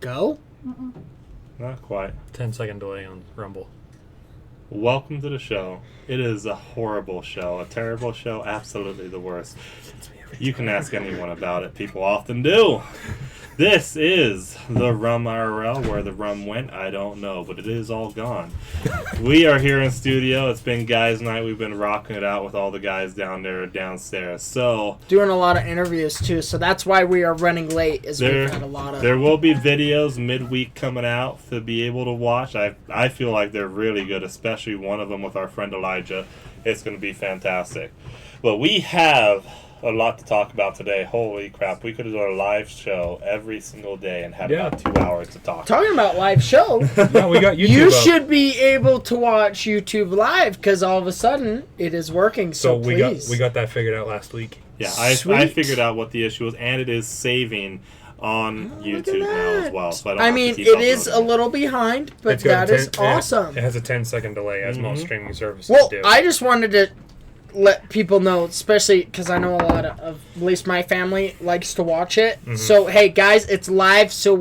Go? Not quite. 10-second delay on Rumble. Welcome to the show. It is a horrible show, a terrible show, absolutely the worst. You can ask anyone about it. People often do. This is the Rum IRL. Where the rum went, I don't know, but it is all gone. We are here in studio. It's been guys' night. We've been rocking it out with all the guys down there downstairs. So Doing a lot of interviews too, so that's why we are running late. We've had a lot of. There will be videos midweek coming out to be able to watch. I feel like they're really good, especially one of them with our friend Elijah. It's going to be fantastic. But we have a lot to talk about today. Holy crap. We could have done a live show every single day and had about 2 hours to talk. Talking about live show, Yeah, we got YouTube you up. should be able to watch YouTube live because all of a sudden it is working. So we please. got that figured out last week. Yeah, I Sweet. figured out what the issue was, and it is saving on Look at YouTube now as well. that. So I don't I have mean, to keep it is a uploading. little behind, but It's got that is 10 awesome. It has a 10-second delay, as most streaming services Well, do. I just wanted to let people know, especially because I know a lot of at least my family likes to watch it. So, hey, guys, it's live, so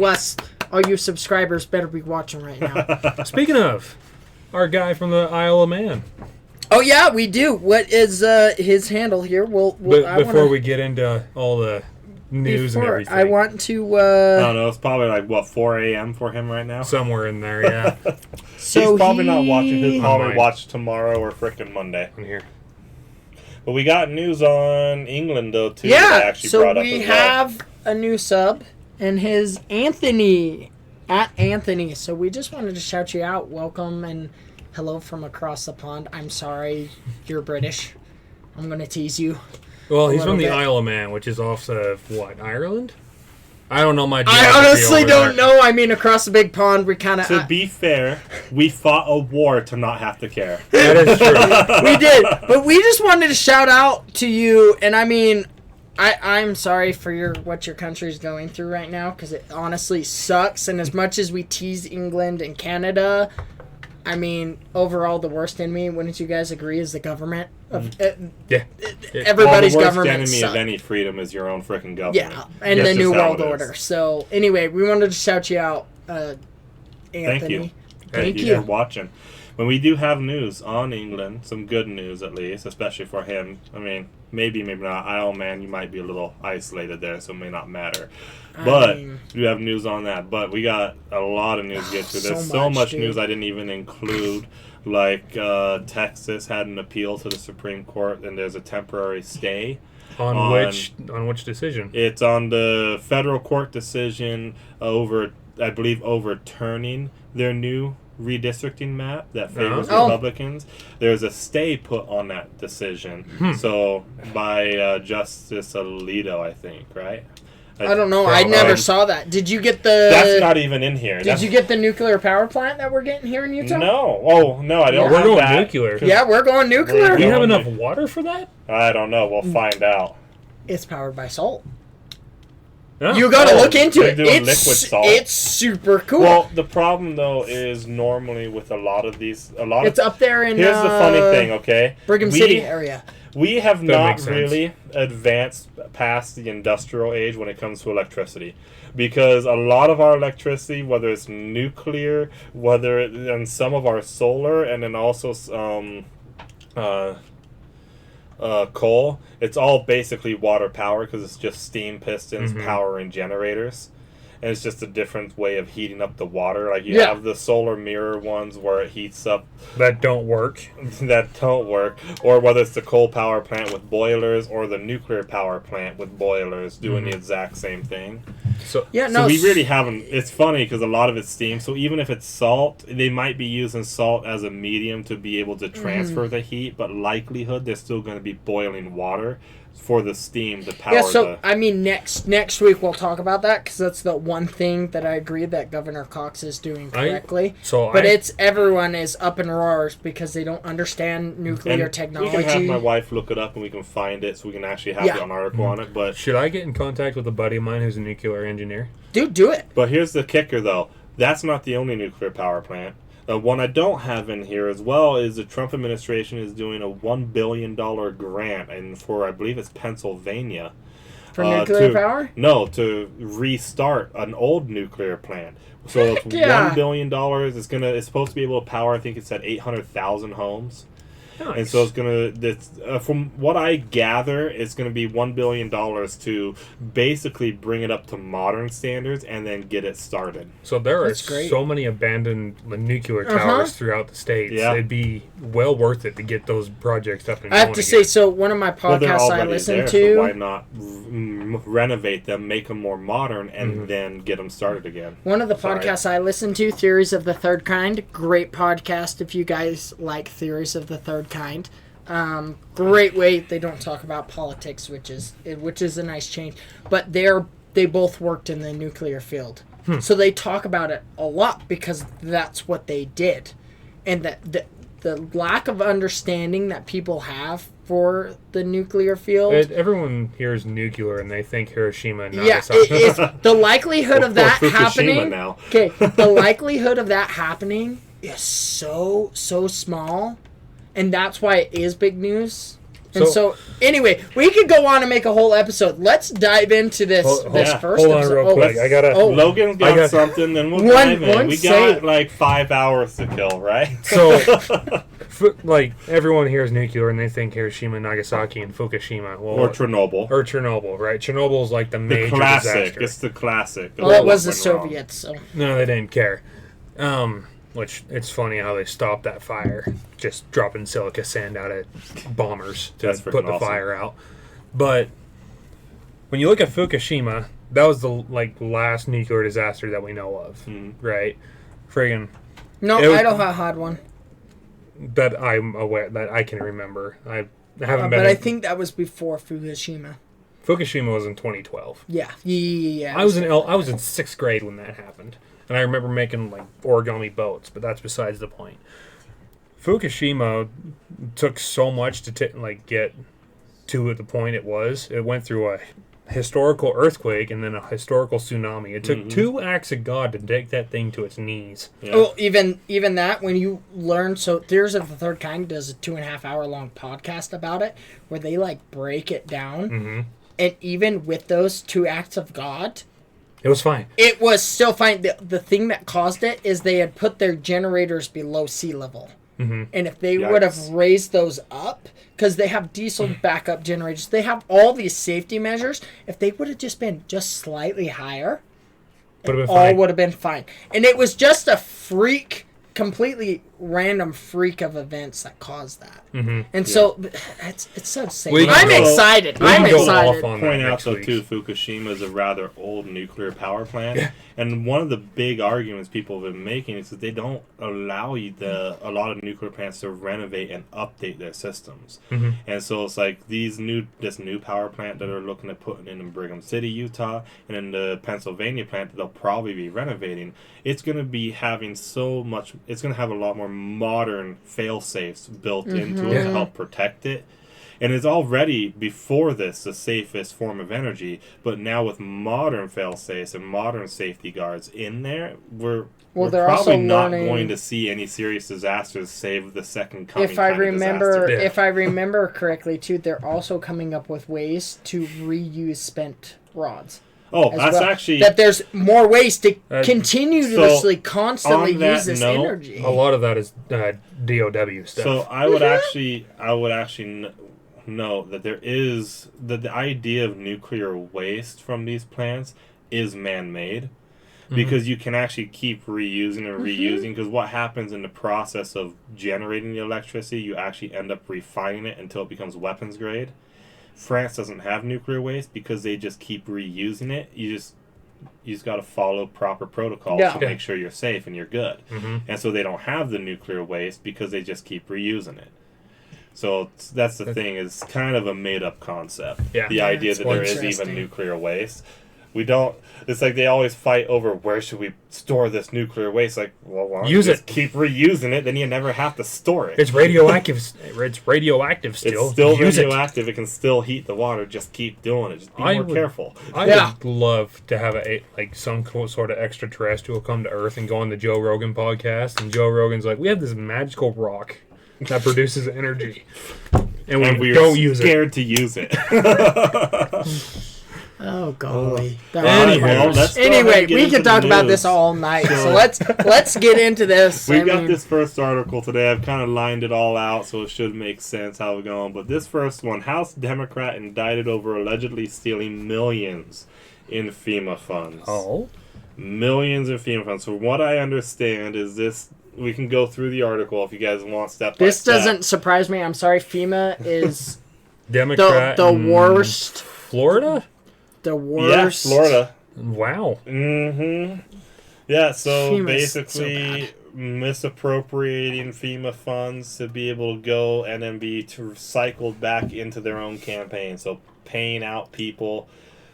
all you subscribers better be watching right now. Speaking of, our guy from the Isle of Man. Oh, yeah, we do. What is his handle here? But before we get into all the news and everything. I want to... I don't know. It's probably like, 4 a.m. for him right now? Somewhere in there, yeah. So He's probably not watching. He'll probably Online. watch tomorrow or frickin' Monday. In here. But we got news on England, though, too. that I Yeah, actually so brought up we as well. have a new sub, and his Anthony, at Anthony. So we just wanted to shout you out. Welcome and hello from across the pond. I'm sorry, you're British. I'm going to tease you. Well, he's little from the bit. Isle of Man, which is off of, what, Ireland? I don't know my I geography honestly over don't there. know. I mean, across the big pond, we kind of... To be fair, we fought a war to not have to care. That is true. we did, but we just wanted to shout out to you, and I mean, I'm sorry for what your country's going through right now, because it honestly sucks, and as much as we tease England and Canada, I mean, overall, the worst enemy, wouldn't you guys agree, is the government? Yeah. Everybody's Well, the worst government enemy sucks. of any freedom is your own frickin' government. Yeah, and That's the New just how World it is. Order. So, anyway, we wanted to shout you out, Anthony. Thank you. Thank for you. watching. But we do have news on England, some good news at least, especially for him. I mean, maybe not. Isle Man, you might be a little isolated there, so it may not matter. But we have news on that. But we got a lot of news to get to. There's so much dude. news I didn't even include. Like Texas had an appeal to the Supreme Court, and there's a temporary stay. On which decision? It's on the federal court decision overturning their new redistricting map that favors Oh. Republicans. There's a stay put on that decision. So by Justice Alito, I think, right? I don't know. I never saw that. Did you get the... That's not even in here. Did you get the nuclear power plant that we're getting here in Utah? No. Oh, no, I don't We're have going that. nuclear. Yeah, we're going nuclear. Do you have going enough nu- water for that? I don't know. We'll find out. It's powered by salt. No. You gotta look into they're it. doing It's liquid salt. It's super cool. Well, the problem, though, is normally with a lot of these... It's up there in Here's the funny thing, okay? Brigham City area. We have That not makes sense. really advanced past the industrial age when it comes to electricity. Because a lot of our electricity, whether it's nuclear, and some of our solar, and then also coal, it's all basically water power because it's just steam pistons powering generators. And it's just a different way of heating up the water. Like you have the solar mirror ones where it heats up That don't work. that don't work, or whether it's the coal power plant with boilers or the nuclear power plant with boilers doing the exact same thing. So So we really haven't. It's funny because a lot of it's steam. So even if it's salt, they might be using salt as a medium to be able to transfer the heat, but likelihood they're still going to be boiling water for the steam to power Yeah, so the... I mean, next week we'll talk about that because that's the one thing that I agree that Governor Cox is doing correctly. Everyone is up in roars because they don't understand nuclear And technology. we can have my wife look it up and we can find it so we can actually have an article on it. But should I get in contact with a buddy of mine who's a nuclear engineer? Dude, do it. But here's the kicker, though. That's not the only nuclear power plant. One I don't have in here as well is the Trump administration is doing a $1 billion grant, and for, I believe it's Pennsylvania, For nuclear power? No, to restart an old nuclear plant. So it's $1 billion. It's supposed to be able to power, I think it said 800,000 homes. Nice. And so it's gonna. From what I gather, it's gonna be $1 billion to basically bring it up to modern standards and then get it started. So there are great. so many abandoned nuclear towers throughout the states. Yeah. It'd be well worth it to get those projects up and I going. have to say, so one of my Well, they're podcasts I already listen there, to. so why not renovate them, make them more modern, and then get them started again? One of the Sorry. podcasts I listen to, Theories of the Third Kind, great podcast if you guys like Theories of the Third Kind. Great way. They don't talk about politics, which is a nice change. But they both worked in the nuclear field, so they talk about it a lot because that's what they did, and that the lack of understanding that people have for the nuclear field. Everyone hears nuclear and they think Hiroshima and Yeah, Nagasaki. it's the likelihood of that Fukushima happening. now. Okay, the likelihood of that happening is so small, and that's why it is big news. And so anyway, we could go on and make a whole episode. Let's dive into this first hold on episode. real quick. I gotta. Logan's got something, then we'll dive in. We got like 5 hours to kill, right? So, like, everyone hears nuclear and they think Hiroshima, Nagasaki, and Fukushima. Well, Or Chernobyl. Right? Chernobyl's like the The major classic. disaster. It's the classic. Well, it was the What went wrong. Soviets, so No, they didn't care. Which, it's funny how they stopped that fire, just dropping silica sand out at bombers to That's put freaking the awesome. fire out. But when you look at Fukushima, that was the last nuclear disaster that we know of, right? Friggin' no, It was- I don't have one. that I'm aware that I can remember. I haven't been. But I think that was before Fukushima. Fukushima was in 2012. Yeah. I was in 6th grade when that happened, and I remember making like origami boats. But that's besides the point. Fukushima took so much to get to the point it was. It went through a historical earthquake and then a historical tsunami. It took 2 acts of God to take that thing to its knees. Yeah. Oh, even that, when you learn, so Theories of the Third Kind does a 2.5 hour long podcast about it, where they break it down, and even with those 2 acts of God, It was fine. it was still fine. The thing that caused it is they had put their generators below sea level, and if they would have Yikes. raised those up, because they have diesel backup generators, they have all these safety measures. If they would have just been just slightly higher, all would have been fine. And it was just a completely random freak of events that caused that. And so it's so insane. I'm excited. I'm excited. Point out though too, Fukushima is a rather old nuclear power plant, and one of the big arguments people have been making is that they don't allow a lot of nuclear plants to renovate and update their systems, and so it's like this new power plant that they're looking at putting in Brigham City, Utah, and in the Pennsylvania plant that they'll probably be renovating. It's going to be having so much. It's going to have a lot more modern fail-safes built into it to help protect it. And it's already, before this, the safest form of energy. But now with modern fail-safes and modern safety guards in there, we're they're probably also not learning- going to see any serious disasters save the second coming If I kind of remember, disaster. if I remember correctly, too, they're also coming up with ways to reuse spent rods. Oh, as that's well. actually... That there's more ways to continuously, constantly on that use this note, energy. A lot of that is DOW stuff. So I would actually note that there is the idea of nuclear waste from these plants is man-made, because you can actually keep reusing and reusing. Because what happens in the process of generating the electricity, you actually end up refining it until it becomes weapons grade. France doesn't have nuclear waste because they just keep reusing it. You just got to follow proper protocols to make sure you're safe and you're good. And so they don't have the nuclear waste because they just keep reusing it. So that's the thing. It's kind of a made-up concept. Yeah. The idea that there is even interesting. nuclear waste. We don't... It's like they always fight over where should we store this nuclear waste. Like, well, why don't you just keep reusing it, then you never have to store it. It's radioactive. It's radioactive still. It's still Use radioactive. It can still heat the water. Just keep doing it. Just be more careful. I would love to have some sort of extraterrestrial come to Earth and go on the Joe Rogan podcast, and Joe Rogan's like, we have this magical rock that produces energy, and we we're don't use it. scared to use it. Oh golly. Anyway, we could talk about this all night. So let's get into this. We've got this first article today. I've kind of lined it all out, so it should make sense how we're going. But this first one, House Democrat indicted over allegedly stealing millions in FEMA funds. Oh. Millions in FEMA funds. So what I understand is this. We can go through the article if you guys want step by step. This doesn't surprise me. I'm sorry. FEMA is Democrat the worst. Florida? The worst. Yeah, Florida. Wow. Mm-hmm. Yeah, so FEMA's basically so misappropriating FEMA funds to be able to go and then be recycled back into their own campaign. So paying out people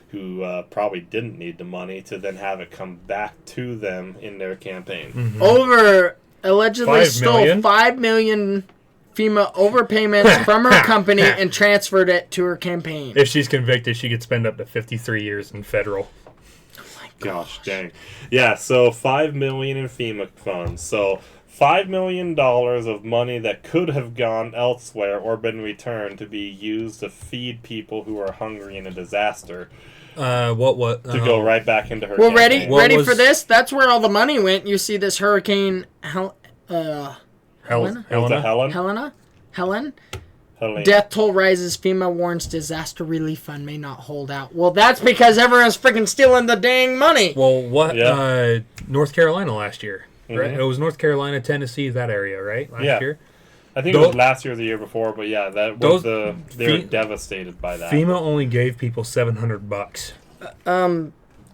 who probably didn't need the money to then have it come back to them in their campaign. Mm-hmm. Allegedly stole 5 million FEMA overpayments from her company and transferred it to her campaign. If she's convicted, she could spend up to 53 years in federal. Oh my Gosh dang. Yeah, so $5 million in FEMA funds. So $5 million of money that could have gone elsewhere or been returned to be used to feed people who are hungry in a disaster. To go right back into her. Well, campaign. ready for this? That's where all the money went. You see this Hurricane Helena? Helen? Death toll rises. FEMA warns disaster relief fund may not hold out. Well, that's because everyone's freaking stealing the dang money. Well, what? Yeah. North Carolina last year, right? Mm-hmm. It was North Carolina, Tennessee, that area, right? Last year. I think it was last year or the year before, but yeah, that was they were devastated by that. FEMA only gave people $700.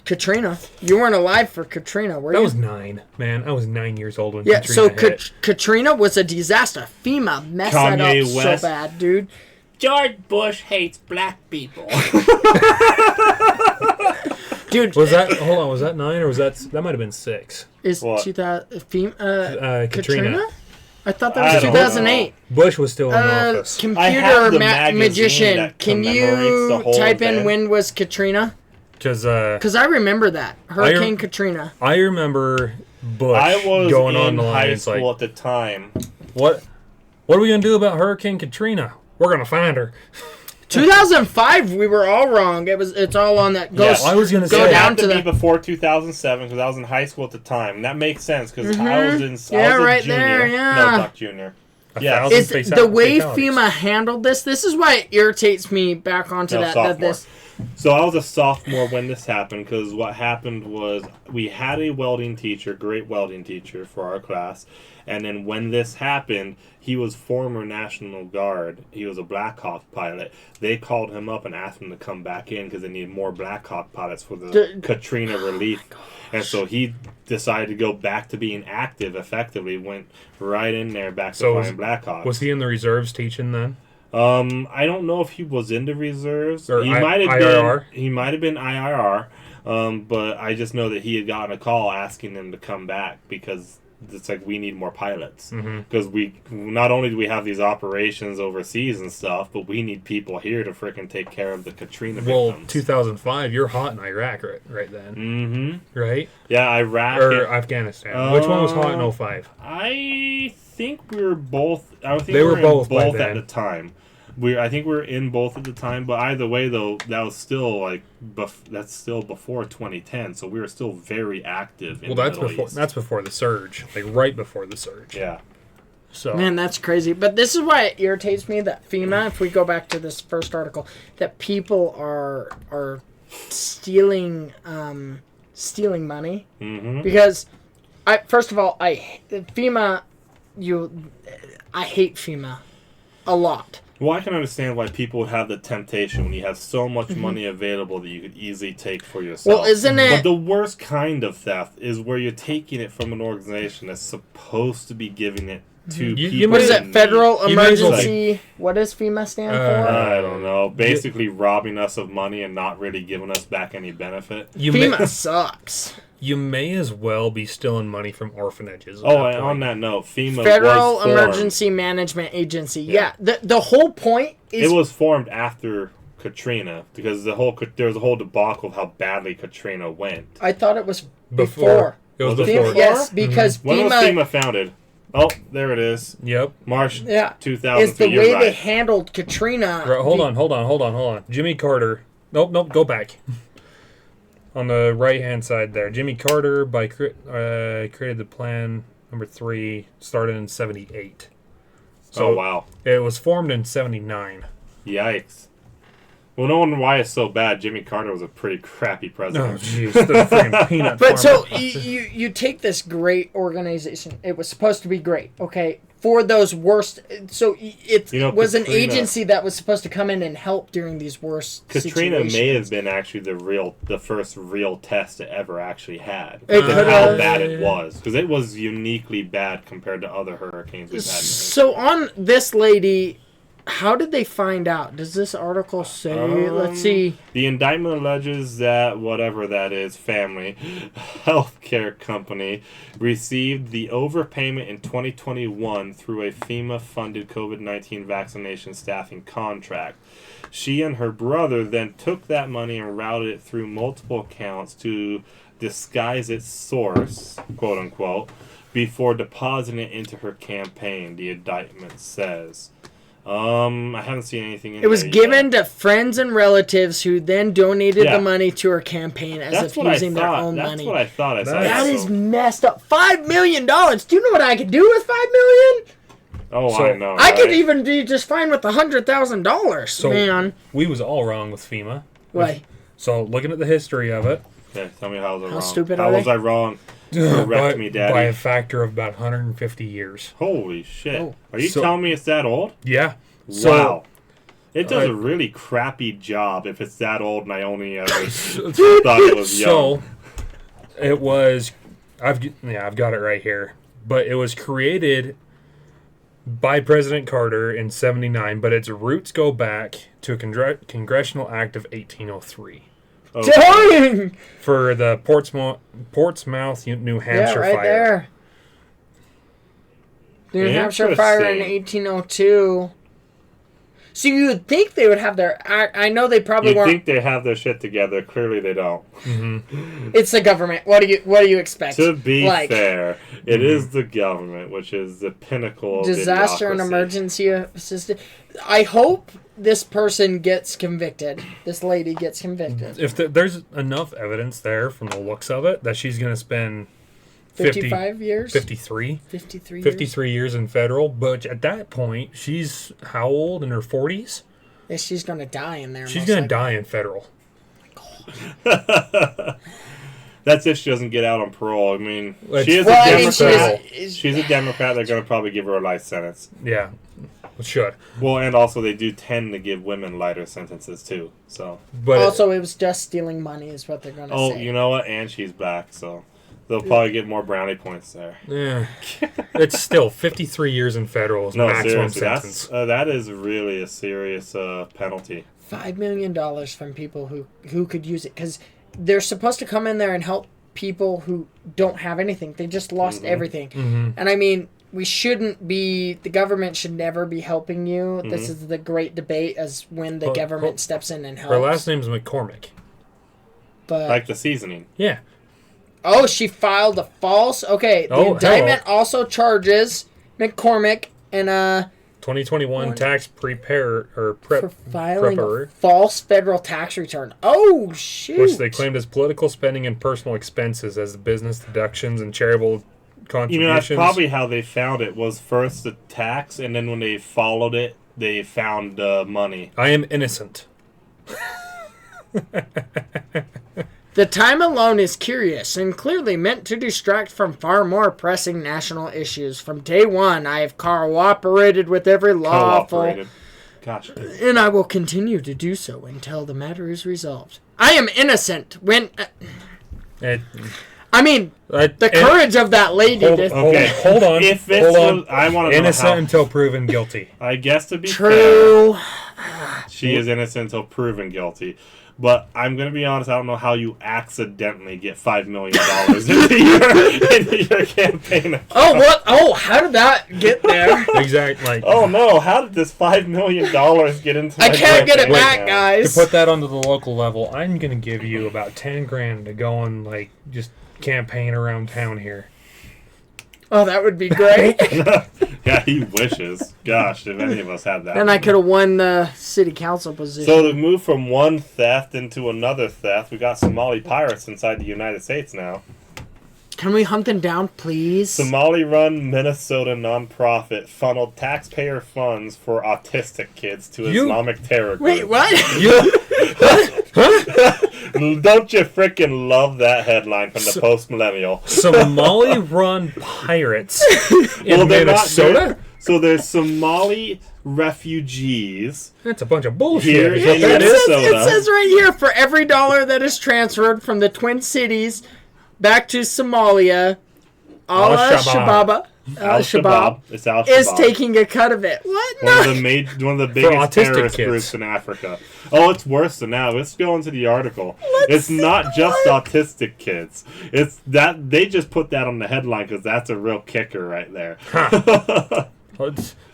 Katrina, you weren't alive for Katrina, were you? That was 9, man. I was 9 years old when Katrina Katrina hit. Katrina was a disaster. FEMA messed that up so bad, dude. George Bush hates black people. Dude, was that 9 or was that might have been 6? Is what? 2000 FEMA Katrina? I thought that I was don't 2008. Bush was still in office. Computer magazine magician, that can commemorates you the whole type in event. when was Katrina? Because I remember that Hurricane Katrina. I remember Bush I was going in on the line. high It's school like, at the time. what are we gonna do about Hurricane Katrina? We're gonna find her. 2005, we were all wrong. It's all on that. I was gonna go say It down had to to be the. before 2007 because I was in high school at the time. And that makes sense because I was in Yeah, I was a right junior. there, yeah. No, not junior. Yeah, Is the way FEMA handled this? This is why it irritates me back onto that. sophomore. That this. So I was a sophomore when this happened because what happened was we had a welding teacher, great welding teacher for our class, and then when this happened, he was former National Guard. He was a Black Hawk pilot. They called him up and asked him to come back in because they needed more Black Hawk pilots for the Katrina relief. And so he decided to go back to being active effectively, went right in there back to flying Black Hawks. Was he in the reserves teaching then? I don't know if he was in the reserves. Or He might have IRR? been. He might have been IRR. But I just know that he had gotten a call asking him to come back because it's like we need more pilots because we not only do we have these operations overseas and stuff, but we need people here to frickin' take care of the Katrina victims. Well, 2005, you're hot in Iraq right then. Mm-hmm. Right? Yeah, Iraq Or Afghanistan. Which one was hot in 05? I think we were both. I think They we were in both by at then. the time. I think we were in both at the time, but either way, though, that was still like that's still before 2010, so we were still very active. In the Middle East. That's before the surge, like right before the surge. Yeah. So Man, that's crazy. But this is why it irritates me that FEMA, if we go back to this first article, that people are stealing money. Mm-hmm. Because first of all, I hate FEMA a lot. Well, I can understand why people would have the temptation when you have so much money available that you could easily take for yourself. Well, isn't it? But the worst kind of theft is where you're taking it from an organization that's supposed to be giving it to people. What is in it? need. Federal You may as well Emergency. What does FEMA stand for? I don't know. Basically, robbing us of money and not really giving us back any benefit. FEMA sucks. You may as well be stealing money from orphanages. Oh, and on that note, FEMA Federal was formed. Emergency Management Agency. Yeah. The whole point is It was formed after Katrina because there was a whole debacle of how badly Katrina went. I thought it was Before. before. It was Was it before. before? Yes, because When was FEMA FEMA founded? Oh, there it is. Yep. March Yeah. 2003. It's the You're way right. they handled Katrina. Hold on. Jimmy Carter Nope. Go back. On the right-hand side there, Jimmy Carter created the plan number 3, started in 1978. So Oh, wow. it was formed in 1979. Yikes. Well, no wonder why it's so bad. Jimmy Carter was a pretty crappy Oh, president. jeez. The freaking peanut But farmer. so you take this great organization. It was supposed to be great, okay? For those worst, so it was an Katrina- agency that was supposed to come in and help during these worst Katrina situations. may have been actually the first real test it ever actually had. It Because could how have. bad it was. Because it was uniquely bad compared to other hurricanes we've had. So on this lady, how did they find out? Does this article say? Let's see. The indictment alleges that whatever that is, family, healthcare company, received the overpayment in 2021 through a FEMA-funded COVID-19 vaccination staffing contract. She and her brother then took that money and routed it through multiple accounts to disguise its source, quote unquote, before depositing it into her campaign, the indictment says. I haven't seen anything in It was there given yet. to friends and relatives who then donated Yeah. the money to her campaign as That's if what I using their thought. own That's money. what I thought I saw. That so- is messed up. $5 million. Do you know what I could do with $5 million? Oh, So, I know. I could right? even be just fine with $100,000. So Man, we was all wrong with FEMA. what? So looking at the history of it, Yeah, tell me how was I wrong. stupid How are was they? I wrong? Correct me, Daddy. by a factor of about 150 years. Holy shit. Oh. Are you So- telling me it's that old? Yeah. Wow. It does I- a really crappy job if it's that old and I only ever thought it was young. So it was. I've got it right here. But it was created by President Carter in '79, but its roots go back to a congressional act of 1803 Okay. Dang! for the Portsmouth, New Yeah, Hampshire right fire. there. New Hampshire fire in Interesting. 1802. So you would think they would have their. I know they probably You'd weren't. think they have their shit together. Clearly they don't. It's the government. What do you expect? To be Like, fair, it is the government, which is the pinnacle of disaster and idiocracy. emergency assistant. I hope this person gets convicted. This lady gets convicted. If there's enough evidence there from the looks of it that she's going to spend 55 years? 53 53 years? 53 years in federal, but at that point, she's how old? In her 40s? Yeah, she's going to die in there. She's most going to likely. die in federal. That's if she doesn't get out on parole. I mean, Well, she is Well, a I mean, Democrat. is- She's a Democrat. They're going to probably give her a life sentence. Yeah, it should. Well, and also they do tend to give women lighter sentences too. So, But also, it was just stealing money, is what they're going to say. you know what? And she's back, so they'll probably get more brownie points there. it's still 53 years in federal is No, maximum seriously, sentence. that is really a serious penalty. $5 million from people who could use it, because they're supposed to come in there and help people who don't have anything. They just lost everything. And I mean, we shouldn't be, the government should never be helping you. This is the great debate as when the government steps in and helps. Her last name's McCormick. But Like the seasoning. Yeah. oh, she filed a false. Okay, the Oh, indictment also charges McCormick and 2021 tax prepare or prep for filing preparer, a false federal tax return. Oh shoot! which they claimed as political spending and personal expenses as business deductions and charitable contributions. You know, that's probably how they found it. Was first the tax, and then when they followed it, they found money. I am innocent. The time alone is curious and clearly meant to distract from far more pressing national issues. From day one, I have cooperated with every lawful, Cooperated. Gosh. and I will continue to do so until the matter is resolved. I am innocent. When It, I mean, the it- courage of that lady. Hold, to, Okay. hold on. If this hold on. was, I want to know Innocent how. until proven guilty. I guess to be fair, True. she is innocent until proven guilty. But I'm going to be honest, I don't know how you accidentally get $5 million into your campaign account. Oh what? Oh, how did that get there? Exactly. Like Oh no, how did this $5 million get into I my can't get it bank back, account? to guys. put that onto the local level, I'm gonna give you about 10 grand to go and like just campaign around town here. Oh, that would be great. Yeah, he wishes. Gosh, if any of us had that. Then I could have won the city council position. So to move from one theft into another theft, we got Somali Pirates inside the United States now. Can we hunt them down, please? Somali-run Minnesota nonprofit funneled taxpayer funds for autistic kids to Islamic terror groups. Wait, what? Don't you freaking love that headline from the post-millennial? Somali-run pirates in Minnesota? So there's Somali refugees. That's a bunch of bullshit. Here Is that in what that is? Minnesota. It says right here, for every dollar that is transferred from the Twin Cities back to Somalia, Al-Shabaab It's Al-Shabaab. is taking a cut of it. What? One No. of the biggest terrorist kids. groups in Africa. Oh, it's worse than that. Let's go into the article. It's not just autistic kids. It's that they just put that on the headline because that's a real kicker right there.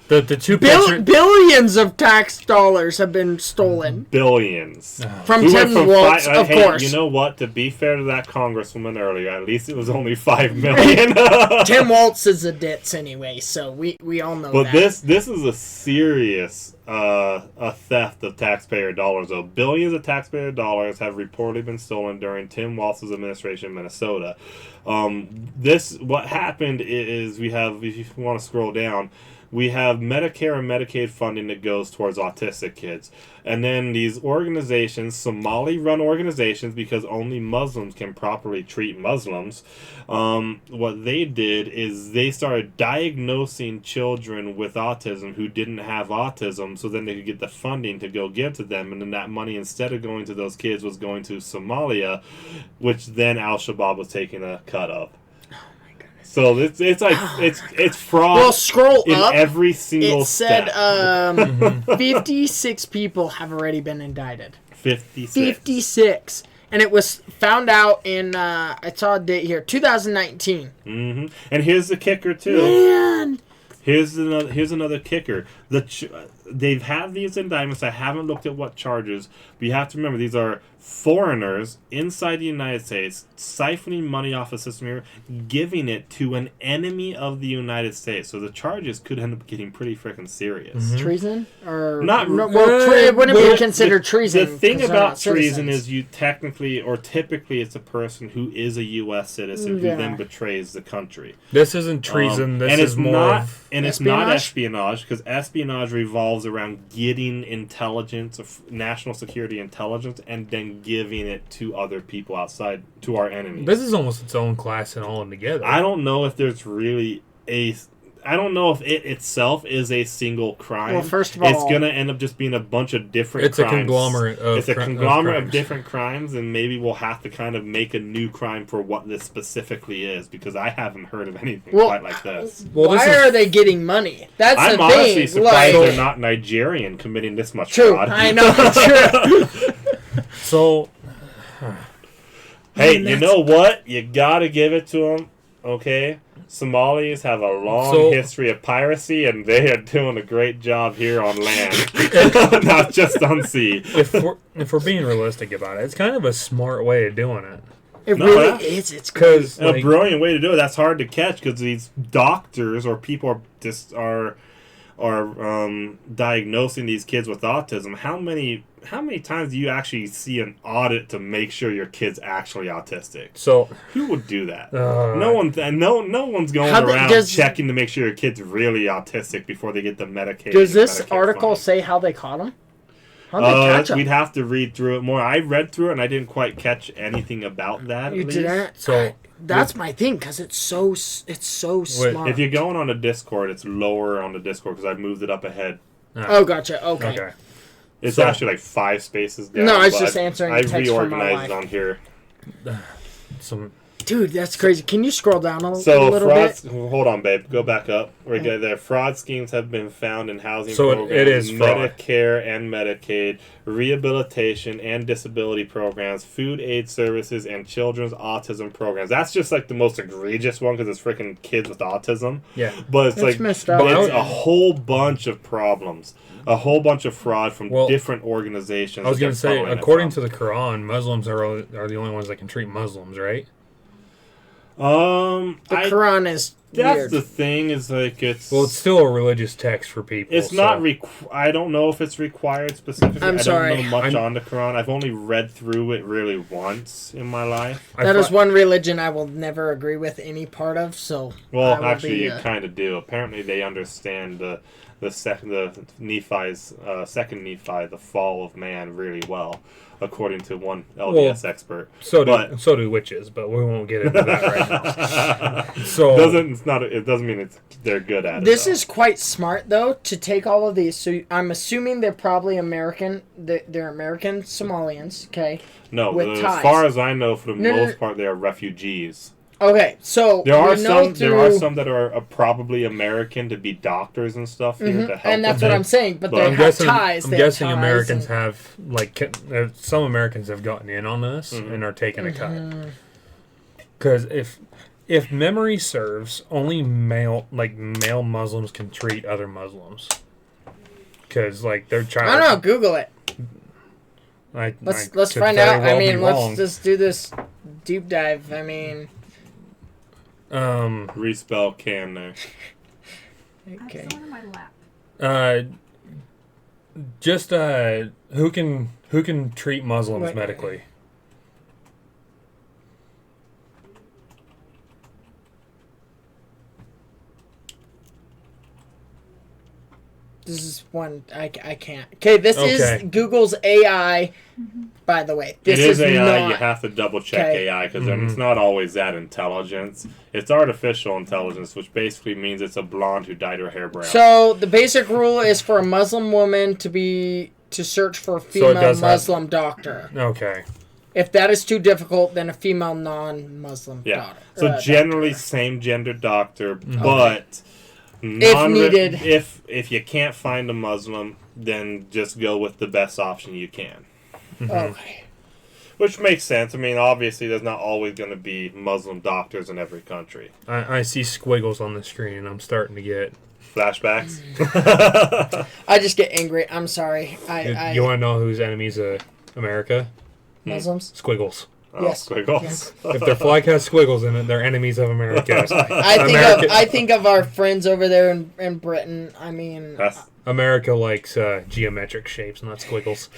The two pictures. Billions of tax dollars have been stolen. Billions. From We went Tim Walz, of hey, course. You know what? To be fair to that congresswoman earlier, at least it was only $5 million. Tim Walz is a ditz anyway, so we all know But that. this is a serious a theft of taxpayer dollars. Though billions of taxpayer dollars have reportedly been stolen during Tim Walz's administration in Minnesota. What happened is we have, if you want to scroll down, we have Medicare and Medicaid funding that goes towards autistic kids. And then these organizations, Somali-run organizations, because only Muslims can properly treat Muslims, what they did is they started diagnosing children with autism who didn't have autism so then they could get the funding to go give to them. And then that money, instead of going to those kids, was going to Somalia, which then Al-Shabaab was taking a cut of. So it's fraud. Well, scroll in up. every single It said step. 56 people have already been indicted. 56. 56. And it was found out in, I saw a date here, 2019. Mm-hmm. And here's the kicker, too. Man. Here's another kicker. They've had these indictments. I haven't looked at what charges, but you have to remember these are foreigners inside the United States siphoning money off the system here, giving it to an enemy of the United States. So the charges could end up getting pretty freaking serious. Mm-hmm. Treason? Or Not it wouldn't be considered treason. The thing 'cause they're about not treason citizens. is you technically or typically it's a person who is a U.S. citizen who Yeah. then betrays the country. This isn't treason. This and is it's more not, of... and it's not espionage because espionage revolves around getting intelligence, national security intelligence, and then giving it to other people outside, to our enemies. This is almost its own class and all together. I don't know if there's really I don't know if it itself is a single crime. Well, first of all, it's going to end up just being a bunch of different crimes. It's a conglomerate of It's a conglomerate of crimes. different crimes, and maybe we'll have to kind of make a new crime for what this specifically is, because I haven't heard of anything quite like this. Well, why this is- are they getting money? That's I'm the honestly thing. surprised Like, they're not Nigerian committing this much true. fraud. I know. True. So, Hey, Man, you know what? You gotta give it to them, okay? Somalis have a long history of piracy, and they are doing a great job here on land, not just on sea. if we're being realistic about it, it's kind of a smart way of doing it. It No, really that- is. It's great. Because And a brilliant way to do it. That's hard to catch because these doctors or people are diagnosing these kids with autism. How many times do you actually see an audit to make sure your kid's actually autistic? so Who would do that? No one's going How around does- checking to make sure your kid's really autistic before they get the medication. Does this Medicare article funding. say how they caught him? How'd they catch him? We'd have to read through it more. I read through it and I didn't quite catch anything about that. You at least. didn't? So That's my thing, because it's so smart. If you're going on a Discord, it's lower on the Discord because I moved it up ahead. Oh, gotcha. Okay. It's So- actually like 5 spaces down. No, I was but just answering I a text from my reorganized it wife. on here. some Dude, that's crazy. Can you scroll down a So little frauds. bit? Hold on, babe. Go back up. We're good there. Fraud schemes have been found in housing So programs, it is fraud. Medicare and Medicaid, rehabilitation and disability programs, food aid services, and children's autism programs. That's just like the most egregious one because it's freaking kids with autism. yeah. But it's That's like messed up. it's a whole bunch of problems, a whole bunch of fraud from Well, different organizations. I was going going to say, according to the Quran, Muslims are the only ones that can treat Muslims, right? The Quran is That's weird. the thing. Is like it's. Well, it's still a religious text for people. It's not. I don't know if it's required specifically. I'm sorry. I don't know much on the Quran. I've only read through it really once in my life. That is one religion I will never agree with any part of. So. Well, actually, you kind of do. Apparently, they understand the second Nephi's second Nephi, the fall of man, really well, according to one LDS expert. So do witches, but we won't get into that right now. So it doesn't mean they're good at it. This is quite smart though to take all of these. So I'm assuming they're probably American. They're American Somalians. Okay. No, with as ties. far as I know, for the most part, they are refugees. Okay, so there are some that are probably American to be doctors and stuff here to help. And that's them. what I'm saying. But they I'm have ties. I'm guessing Americans have some Americans have gotten in on this and are taking a cut. Because if memory serves, only male Muslims can treat other Muslims. Because their child. I don't know. Google it. Let's find out. I mean, let's just do this deep dive. I mean. Respell can there. Okay. I have someone on my lap. Just who can treat Muslims medically? This is one I can't. Okay, this is Google's AI. By the way, this is AI. Not, you have to double check AI because it's not always that intelligence. It's artificial intelligence, which basically means it's a blonde who dyed her hair brown. So the basic rule is for a Muslim woman to search for a female Muslim doctor. Okay. If that is too difficult, then a female non-Muslim doctor. So generally, same gender doctor, but if needed, if you can't find a Muslim, then just go with the best option you can. Okay. Which makes sense. I mean, obviously, there's not always going to be Muslim doctors in every country. I see squiggles on the screen, and I'm starting to get flashbacks. I just get angry. I'm sorry. You want to know who's enemies of America? Muslims? Squiggles. Oh, yes. Squiggles. Yes. If their flag has squiggles in it, they're enemies of America. I think of our friends over there in Britain. I mean, America likes geometric shapes, not squiggles.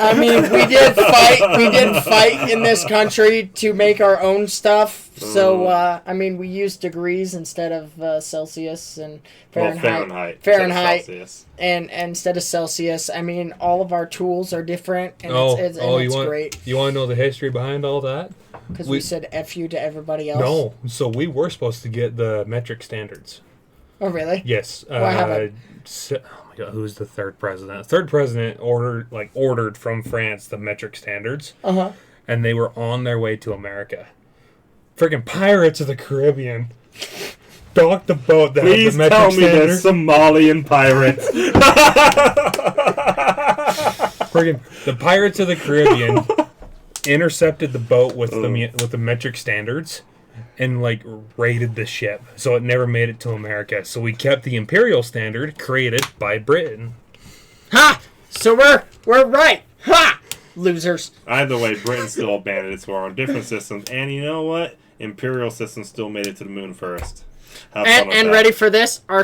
I mean, we did fight in this country to make our own stuff. So, I mean, we used degrees instead of Celsius and Fahrenheit. And instead of Celsius. I mean, all of our tools are different, and it's great. You want to know the history behind all that? Because we said F you to everybody else. No, so we were supposed to get the metric standards. Oh, really? Yes. What happened? Oh my God, who's the third president? Third president ordered from France the metric standards. And they were on their way to America. Freaking Pirates of the Caribbean docked the boat that Please had the metric tell me they're Somalian pirates. Freaking the Pirates of the Caribbean intercepted the boat with the metric standards. And raided the ship, so it never made it to America. So we kept the imperial standard created by Britain. Ha! So we're right. Ha! Losers. Either way, Britain still abandoned it, so we're on different systems. And you know what? Imperial systems still made it to the moon first. And ready for this? Our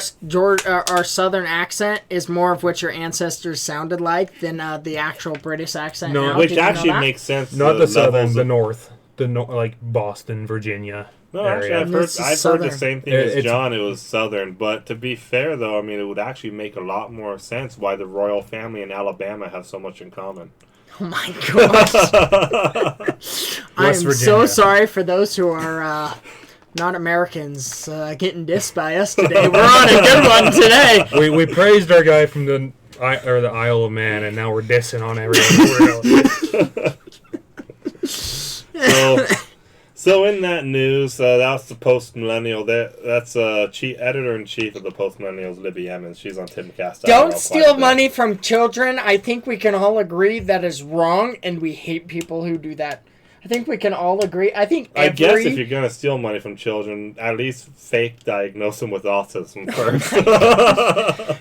southern accent is more of what your ancestors sounded like than the actual British accent. No, now. which actually makes sense. Not the southern, the north. Like Boston, Virginia. No, actually, I've heard the same thing as John. It was southern, but to be fair, though, I mean, it would actually make a lot more sense why the royal family in Alabama have so much in common. Oh my gosh! I'm so sorry for those who are not Americans getting dissed by us today. We're on a good one today. We praised our guy from the Isle of Man, and now we're dissing on everyone. So in that news, that's the Post-Millennial. That's editor-in-chief of the Post-Millennials, Libby Emmons. She's on Timcast. Don't steal money from children. I think we can all agree that is wrong, and we hate people who do that. I think we can all agree. I think I guess if you're gonna steal money from children, at least fake diagnose them with autism first.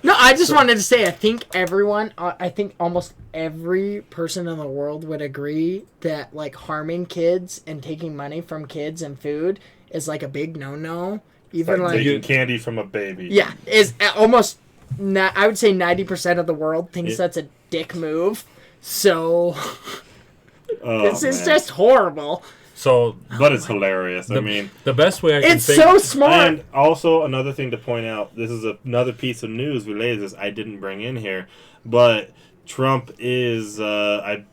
No, I just wanted to say, I think I think almost every person in the world would agree that, like, harming kids and taking money from kids and food is, like, a big no-no. Even, like taking candy from a baby. Yeah, is almost, I would say 90% of the world thinks that's a dick move. So, this is just horrible. So, but it's hilarious. I mean, the best way I can It's think... so smart. And also, another thing to point out, this is another piece of news related to this I didn't bring in here, but Trump is, I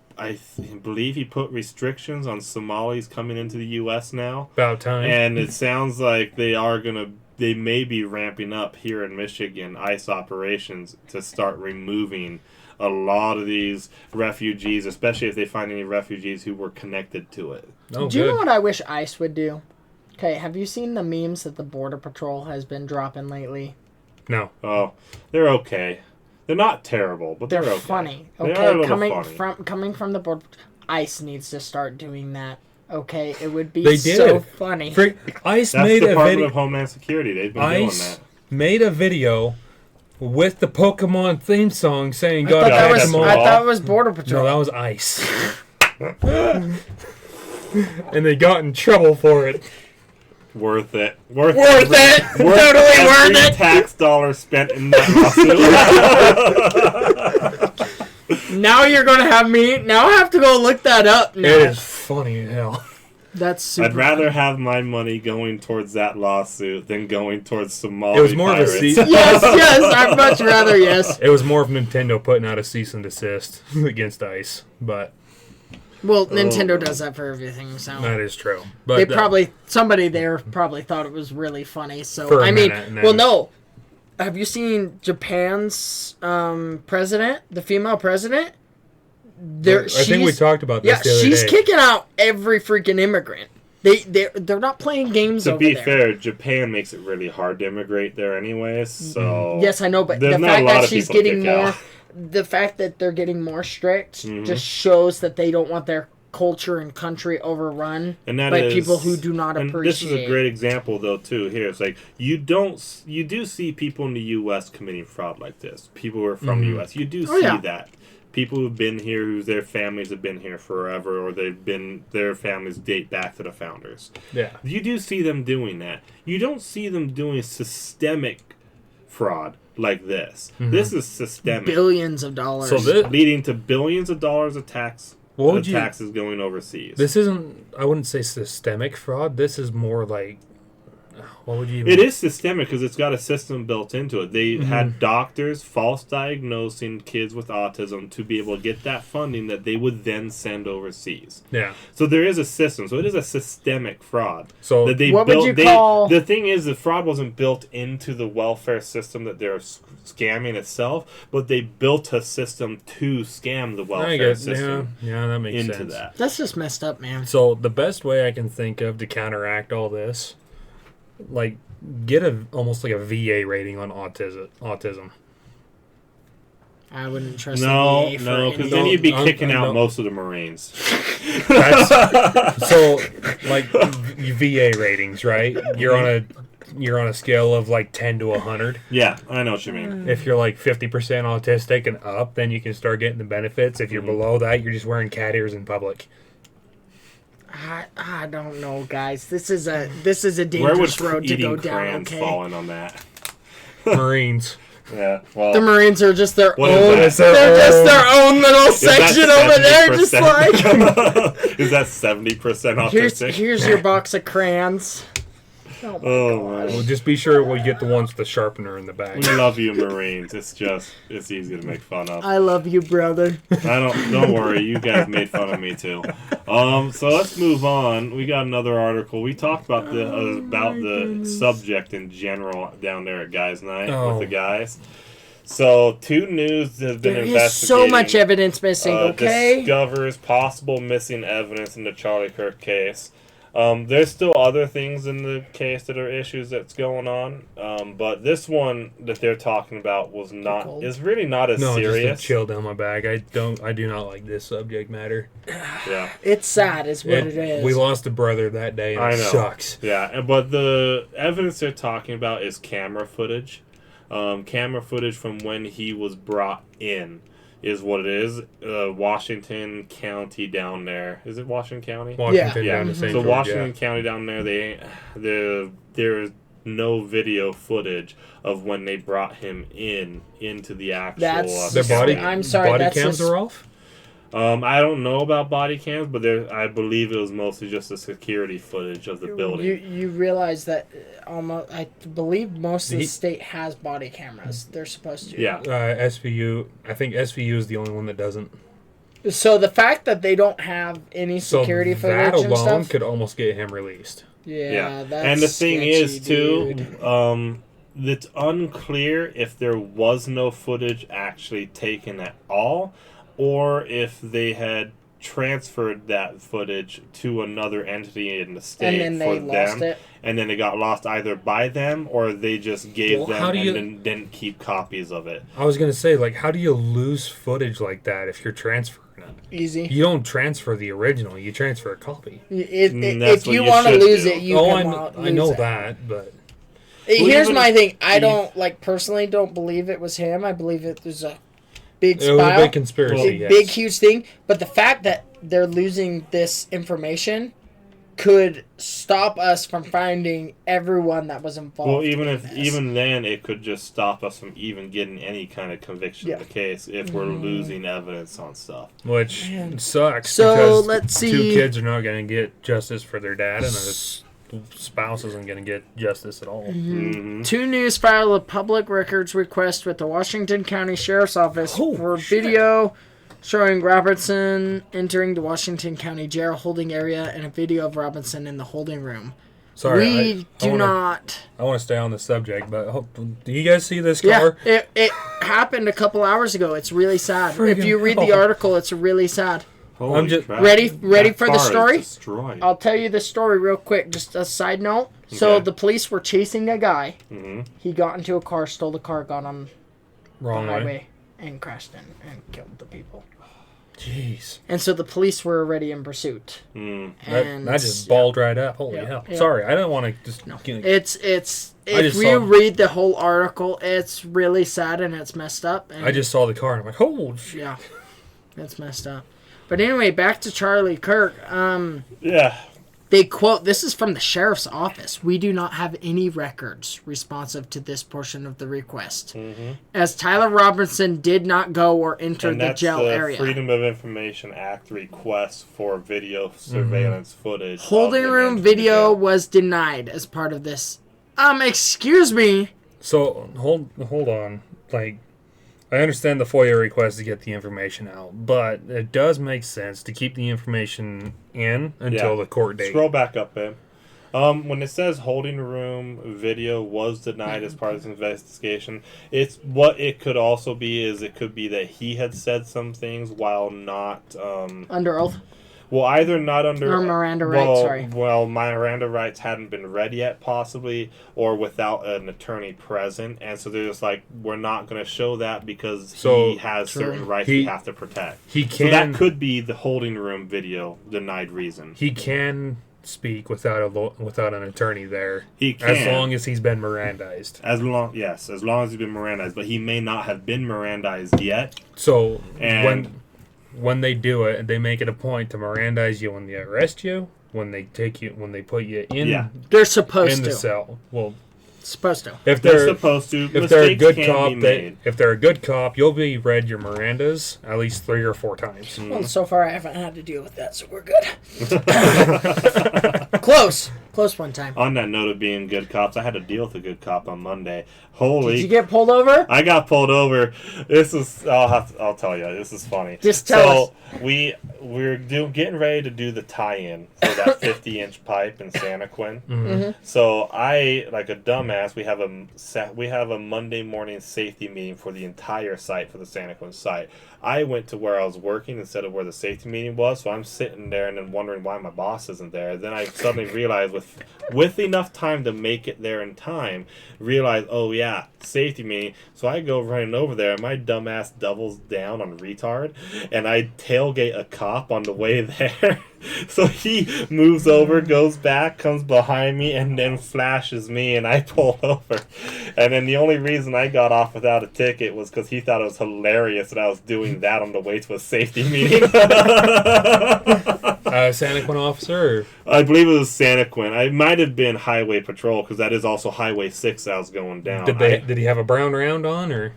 believe he put restrictions on Somalis coming into the U.S. now. About time. And it sounds like they may be ramping up here in Michigan ICE operations to start removing a lot of these refugees, especially if they find any refugees who were connected to it. Oh, do you know what I wish ICE would do? Okay, have you seen the memes that the Border Patrol has been dropping lately? No. Oh, they're okay. They're not terrible, but they're okay. Funny. They Okay, are a little funny. coming from the Border Patrol, ICE needs to start doing that. Okay, it would be They so did. funny. ICE That's made a Department video. of Homeland Security. They've been doing ICE that. made a video with the Pokemon theme song saying I "God thought, that catch was, them all." I thought it was Border No, Patrol. that was ICE. And they got in trouble for it. Worth it. Worth it. Totally worth every it. tax dollar spent in that lawsuit. Now you're going to have me. Now I have to go look that up now. It is funny as hell. That's super I'd rather have my money going towards that lawsuit than going towards Somali It was more Pirates. of a cease. Yes, I'd much rather, yes. It was more of Nintendo putting out a cease and desist against ICE, but Well, Nintendo does that for everything, so. that is true. But Somebody there probably thought it was really funny, so. For a I mean, minute, and then- well, no. Have you seen Japan's president, the female president? I think we talked about this Yeah, the other she's day. kicking out every freaking immigrant. They're not playing games To over be there. fair, Japan makes it really hard to immigrate there anyways, so... Yes, I know, but there's the not a fact lot that of she's people to getting kick more, out. the fact that they're getting more strict Mhm. just shows that they don't want their culture and country overrun And that by is- people who do not and appreciate. this is a great example, though, too. Here, it's like you do see people in the U.S. committing fraud like this. People who are from the U.S. You do see yeah. that. People who've been here, whose their families have been here forever, or their families date back to the founders. Yeah. You do see them doing that. You don't see them doing systemic fraud like this. This is systemic, Billions of dollars. So this, leading to billions of dollars of taxes going overseas. this isn't, I wouldn't say systemic fraud. This is more like, what would you even... It is systemic because it's got a system built into it. They had doctors false diagnosing kids with autism to be able to get that funding that they would then send overseas. Yeah. So there is a system. So it is a systemic fraud. So that they What would built, you call- The thing is, the fraud wasn't built into the welfare system that they're scamming itself, but they built a system to scam the I welfare guess, system yeah, that makes into sense. that. That's just messed up, man. So the best way I can think of to counteract all this, like, get almost like a VA rating on autism. I wouldn't trust No, the VA for because any- then you'd be No, kicking out no. most of the Marines. So, like, VA ratings, right? You're on a scale of like 10 to 100. Yeah, I know what you mean. If you're like 50% autistic and up, then you can start getting the benefits. If you're below that, you're just wearing cat ears in public. I don't know, guys. This is a Where would dangerous road to go eating down. crayons Okay. fall in on that? Marines. Yeah, well, The Marines are just their What own. is that? They're just their own little is that section over there, just 70%? like Is that 70% here's autistic? your box of crayons. Oh my Oh, gosh. man. Well, just be sure we get the ones with the sharpener in the back. We love you, Marines. It's easy to make fun of. I love you, brother. Don't worry, you guys made fun of me too. So let's move on. We got another article. We talked about the subject in general down there at Guys Night with the guys. So 2 news that have been There is investigating. so much evidence missing. Okay. Discovers possible missing evidence in the Charlie Kirk case. There's still other things in the case that are issues that's going on, but this one that they're talking about is really not as serious. Just a chill down my back. I do not like this subject matter. Yeah, It's sad, is what it is. We lost a brother that day, and I it know. sucks. Yeah, but the evidence they're talking about is camera footage. Camera footage from when he was brought in is what it is. Washington County down there. Is it Washington County? Washington Yeah. down to St. So George, Washington County down there, there's no video footage of when they brought him into the actual. That's- Their body, I'm sorry, body that's cams just- are off? I don't know about body cams, but I believe it was mostly just the security footage of the building. You realize that almost, I believe most of the state has body cameras. They're supposed to. Yeah. SVU, I think SVU is the only one that doesn't. So the fact that they don't have any security so footage that and alone stuff. could almost get him released. Yeah, that's and the thing sketchy, is dude. too, it's unclear if there was no footage actually taken at all, or if they had transferred that footage to another entity in the state And then they for lost them, it. and then it got lost either by them or they just gave Well, them how do and you- then didn't keep copies of it. I was going to say, like, how do you lose footage like that if you're transferring it? Easy. You don't transfer the original, you transfer a copy. That's If what you you want to should lose do. it, you I can know, lose I know it. that, but Here's even my if- thing. I don't personally don't believe it was him. I believe it was a big it was a spy, big conspiracy. big, yes. big huge thing. But the fact that they're losing this information could stop us from finding everyone that was involved. Well, in this. then it could just stop us from even getting any kind of conviction Yeah. in the case if we're losing evidence on stuff. Which Man. sucks. So, because let's two see. kids are not going to get justice for their dad, and the spouse isn't going to get justice at all. Mm-hmm. 2 News filed a public records request with the Washington County Sheriff's Office for video showing Robertson entering the Washington County Jail holding area and a video of Robinson in the holding room. Sorry, We do not. I want to stay on the subject, but do you guys see this Yeah, car? it happened a couple hours ago. It's really sad. If Friggin' you read the hell. article, it's really sad. Holy just- crap. Ready That for the car is story? destroyed. I'll tell you the story real quick. Just a side note. So Okay. the police were chasing a guy. Mhm. He got into a car, stole the car, got on Wrong the way. highway, and crashed in and killed the people. Jeez. And so the police were already in pursuit. Mm. And That just balled right up. Holy Yeah, hell. yeah. Sorry, I didn't want to just... No, get- it's if just you saw- read the whole article, it's really sad and it's messed up. And I just saw the car and I'm like, oh, shit. yeah, it's messed up. But anyway, back to Charlie Kirk. Yeah. They quote, this is from the sheriff's office. We do not have any records responsive to this portion of the request. As Tyler Robinson did not go or enter And the that's jail the area. Freedom of Information Act request for video surveillance footage. Holding of him room entering the video jail. was denied as part of this. Excuse me. So, hold on. Like, I understand the FOIA request to get the information out, but it does make sense to keep the information in until Yeah. the court date. Scroll back up, babe. When it says holding room video was denied as part of this investigation, it's what it could also be is it could be that he had said some things while not Under oath. well, either not under Or Miranda rights, well, sorry. Well, Miranda rights hadn't been read yet, possibly, or without an attorney present, and so they're just like, we're not going to show that because So, he has True. certain rights He- we have to protect. He So that can could be the holding room video denied reason. he can speak without without an attorney there, He can, as long as he's been Mirandized. as long as he's been Mirandized, but he may not have been Mirandized yet. So And- when they do it, they make it a point to Mirandize you when they arrest you, when they take you, when they put you in Yeah. They're supposed in to. the cell. Well, Supposed to. if They're they're supposed to. if they're a Mistakes good can cop, be made. if they're a good cop, you'll be read your Mirandas at least 3 or 4 times. Well, so far I haven't had to deal with that, so we're good. Close one time. On that note of being good cops, I had to deal with a good cop on Monday. Holy! Did you get pulled over? I got pulled over. This is I'll tell you. This is funny. Just tell us. We're getting ready to do the tie-in for that 50-inch pipe in Santa Quin. Mm-hmm. So I, like a dumbass, we have a Monday morning safety meeting for the entire site, for the Santa Quin site. I went to where I was working instead of where the safety meeting was, so I'm sitting there and then wondering why my boss isn't there. Then I suddenly realized with enough time to make it there in time, realize, oh yeah, safety meeting. So I go running over there, and my dumbass doubles down on retard, and I tailgate a cop on the way there. So he moves over, goes back, comes behind me, and then flashes me, and I pull over. And then the only reason I got off without a ticket was because he thought it was hilarious that I was doing that on the way to a safety meeting. Santaquin officer? Or? I believe it was Santaquin. I might have been Highway Patrol, because that is also Highway 6 I was going down. Did he have a brown round on, or?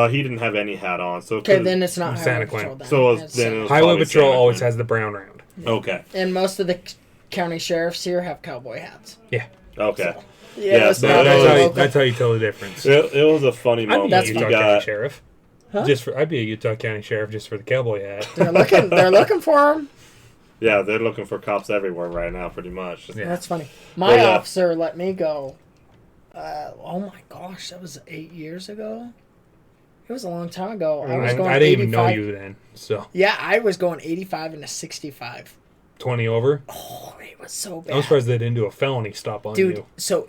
He didn't have any hat on. So okay, then it's not Highway Santaquin. Patrol. Then. So It's Highway Patrol always has the brown round. Okay. And most of the county sheriffs here have cowboy hats. Yeah. Okay. So, Yeah, it's so not that's as how local. That's how you tell the difference. It was a funny I'd moment. be a That's Utah You County got, Sheriff. Huh? I'd be a Utah County Sheriff just for the cowboy hat. They're looking for him. yeah, they're looking for cops everywhere right now, pretty much. Yeah. That's funny. My yeah. officer let me go. Oh my gosh, that was 8 years ago. It was a long time ago. I was going. I didn't even know 85. you then. So Yeah, I was going 85 into 65. 20 over. Oh, it was so bad. I'm surprised they didn't do a felony stop on Dude, you. so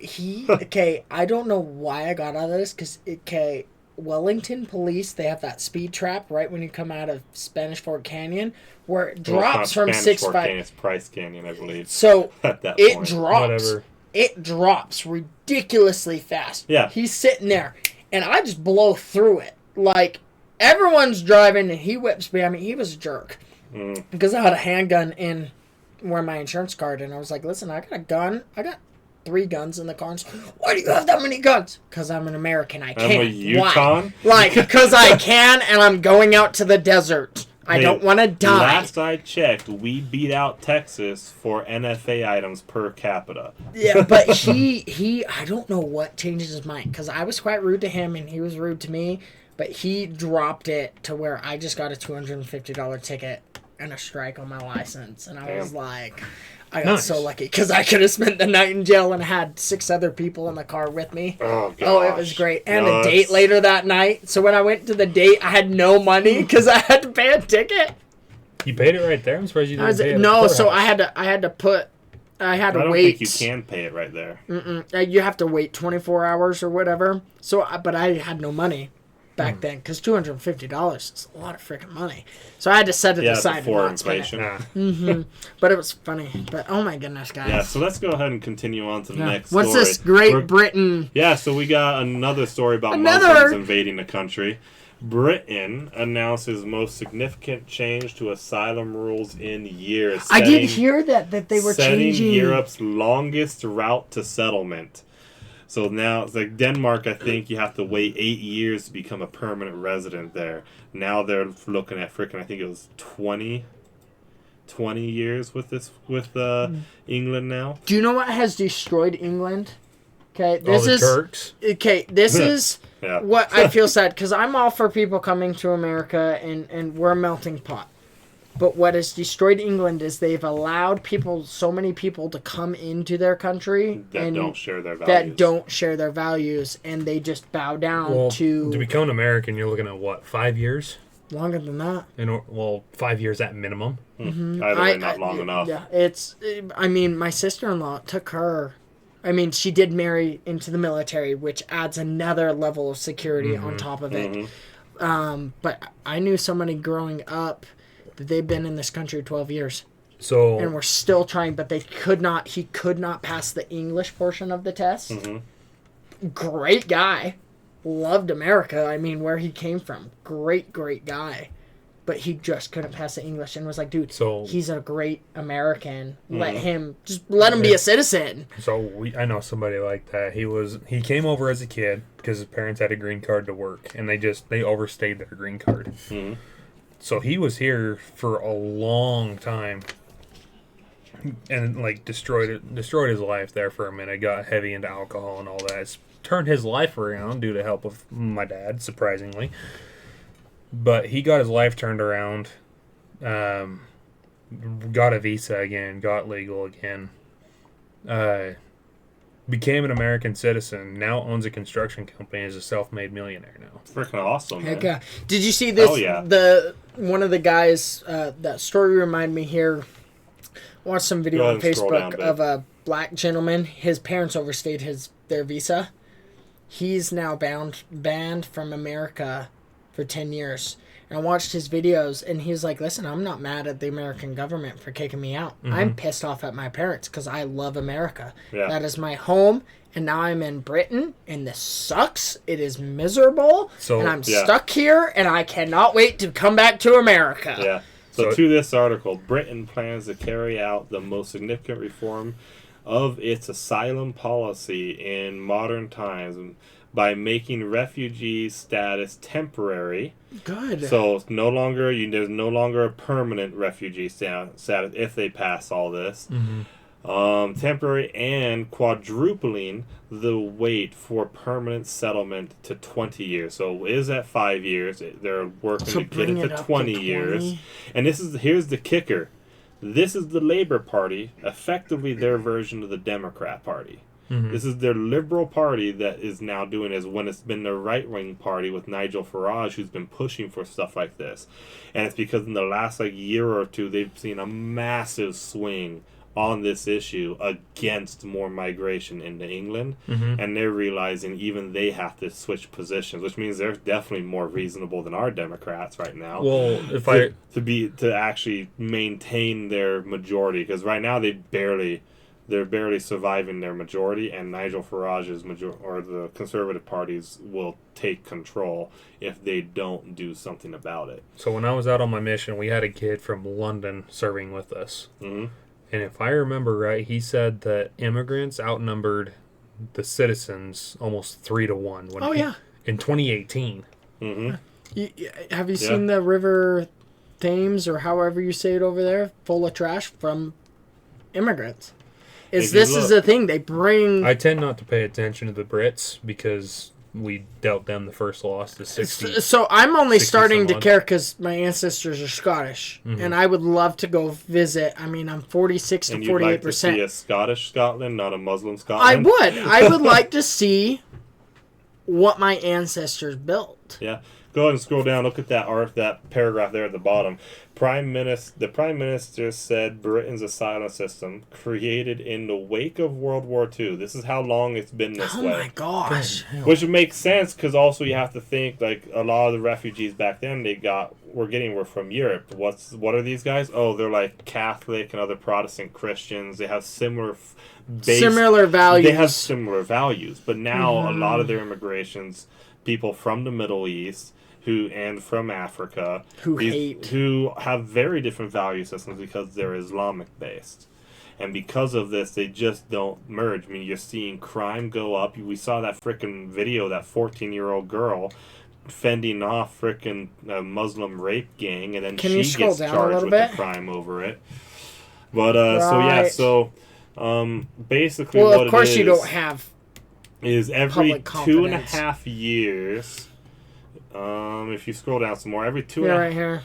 okay, I don't know why I got out of this, because, okay, Wellington Police, they have that speed trap right when you come out of Spanish Fork Canyon, where it drops from 6.5. It's Price Canyon, I believe. So, At that it point. drops. Whatever. It drops ridiculously fast. Yeah. He's sitting there, and I just blow through it. Like, everyone's driving, and he whips behind me. He was a jerk. Because I had a handgun in where my insurance card, and I was like, listen, I got a gun. I got 3 guns in the car. Why do you have that many guns? Because I'm an American. I can't. I'm a Yukon? Why? Like, because I can, and I'm going out to the desert. I don't want to die. Last I checked, we beat out Texas for NFA items per capita. Yeah, but he I don't know what changes his mind, because I was quite rude to him, and he was rude to me, but he dropped it to where I just got a $250 ticket and a strike on my license, and I was like, I got so lucky, because I could have spent the night in jail and had 6 other people in the car with me. Oh, gosh. Oh, it was great. And a date later that night. So when I went to the date, I had no money because I had to pay a ticket. You paid it right there? I'm surprised you didn't pay it at No, the so courthouse. I had to I wait. don't think you can pay it right there. You have to wait 24 hours or whatever. So, but I had no money back then, because $250 is a lot of freaking money. So I had to set it aside before and not spend it. inflation. But it was funny. But oh my goodness, guys. Yeah, so let's go ahead and continue on to the next What's story. this Great We're- Britain? Yeah, so we got another story about Another- Muslims invading the country. Britain announces most significant change to asylum rules in years. I did hear that they were setting changing. Europe's longest route to settlement. So now it's like Denmark. I think you have to wait 8 years to become a permanent resident there. Now they're looking at freaking. I think it was 20 years with England now. Do you know what has destroyed England? Okay, All this the is Turks. okay. This is Yeah. what I feel sad, because I'm all for people coming to America, and we're a melting pot. But what has destroyed England is they've allowed so many people to come into their country That don't share their values. that don't share their values, and they just bow down Well, to become an American, you're looking at what, 5 years? longer than that. 5 years at minimum. Either way, not long enough. Yeah, I mean, my sister-in-law took her. I mean, she did marry into the military, which adds another level of security on top of it. But I knew somebody growing up that they've been in this country 12 years. So And we're still trying, but he could not pass the English portion of the test. Great guy. Loved America. I mean, where he came from. Great guy. But he just couldn't pass the English, and was like, dude, he's a great American. Let him be a citizen. So I know somebody like that. He came over as a kid because his parents had a green card to work, and they overstayed their green card. So he was here for a long time, and like destroyed his life there for a minute. Got heavy into alcohol and all that. It's turned his life around due to help of my dad, surprisingly. But he got his life turned around, got a visa again, got legal again. became an American citizen, now owns a construction company, is a self-made millionaire now. Freaking awesome, man. Heck yeah. Did you see this? Oh, yeah. One of the guys, that story reminded me here. Watched some video on Facebook of a black gentleman. His parents overstayed their visa. He's now banned from America for 10 years. And I watched his videos, and he's like, listen, I'm not mad at the American government for kicking me out. Mm-hmm. I'm pissed off at my parents because I love America. Yeah. That is my home, and now I'm in Britain, and this sucks. It is miserable, and I'm stuck here, and I cannot wait to come back to America. Yeah. So to this article, Britain plans to carry out the most significant reform of its asylum policy in modern times by making refugee status temporary. Good. So it's no longer there's no longer a permanent refugee status if they pass all this. Mm-hmm. Temporary, and quadrupling the wait for permanent settlement to 20 years. So it is at 5 years. They're working to get it to 20 years. And here's the kicker. This is the Labour Party, effectively their version of the Democrat Party. Mm-hmm. This is their liberal party that is now doing this when it's been the right-wing party with Nigel Farage who's been pushing for stuff like this. And it's because in the last year or two they've seen a massive swing on this issue against more migration into England. Mm-hmm. And they're realizing even they have to switch positions, which means they're definitely more reasonable than our Democrats right now. Well, to actually maintain their majority, because right now they're barely surviving their majority, and Nigel Farage's or the Conservative parties will take control if they don't do something about it. So when I was out on my mission, we had a kid from London serving with us. Mm-hmm. And if I remember right, he said that immigrants outnumbered the citizens almost 3-1. In 2018. Mm-hmm. Have you seen the River Thames, or however you say it over there, full of trash from immigrants? Is the thing they bring? I tend not to pay attention to the Brits because we dealt them the first loss to 60. So I'm only starting to care because my ancestors are Scottish, Mm-hmm. and I would love to go visit. I mean, I'm 46 to 48%. And you'd like to see a Scottish Scotland, not a Muslim Scotland? I would like to see what my ancestors built. Yeah. Go ahead and scroll down. Look at that paragraph there at the bottom. The Prime Minister said Britain's asylum system, created in the wake of World War II. This is how long it's been this way. Oh my gosh. Which makes sense, because also you have to think, like, a lot of the refugees back then were from Europe. What are these guys? Oh, they're like Catholic and other Protestant Christians. They have similar values. They have similar values. But now a lot of their immigrations, people from the Middle East, and from Africa, who have very different value systems because they're Islamic based, and because of this, they just don't merge. I mean, you're seeing crime go up. We saw that freaking video, that 14-year-old girl fending off freaking Muslim rape gang, and then she gets charged with a crime over it. But basically, well, what of course it you don't have is every 2.5 years. If you scroll down some more, every 2 right here.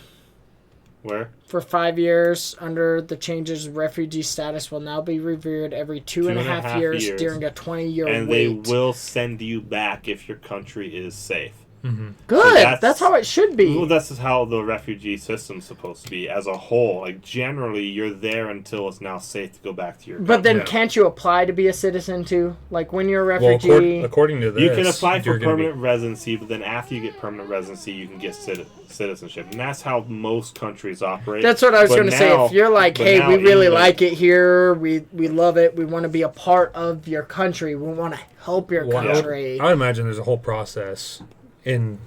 Where? For 5 years, under the changes, refugee status will now be reviewed every 2.5 years during a 20-year wait. And they will send you back if your country is safe. Mm-hmm. Good. So that's how it should be. Well, that's how the refugee system's supposed to be as a whole. Like, generally, you're there until it's now safe to go back to your country. But then can't you apply to be a citizen, too? Like, when you're a refugee... Well, according to this... You can apply for permanent residency, but then after you get permanent residency, you can get citizenship. And that's how most countries operate. That's what I was going to say. If you're like, hey, we really like it here, we love it, we want to be a part of your country, we want to help your country. I would imagine there's a whole process in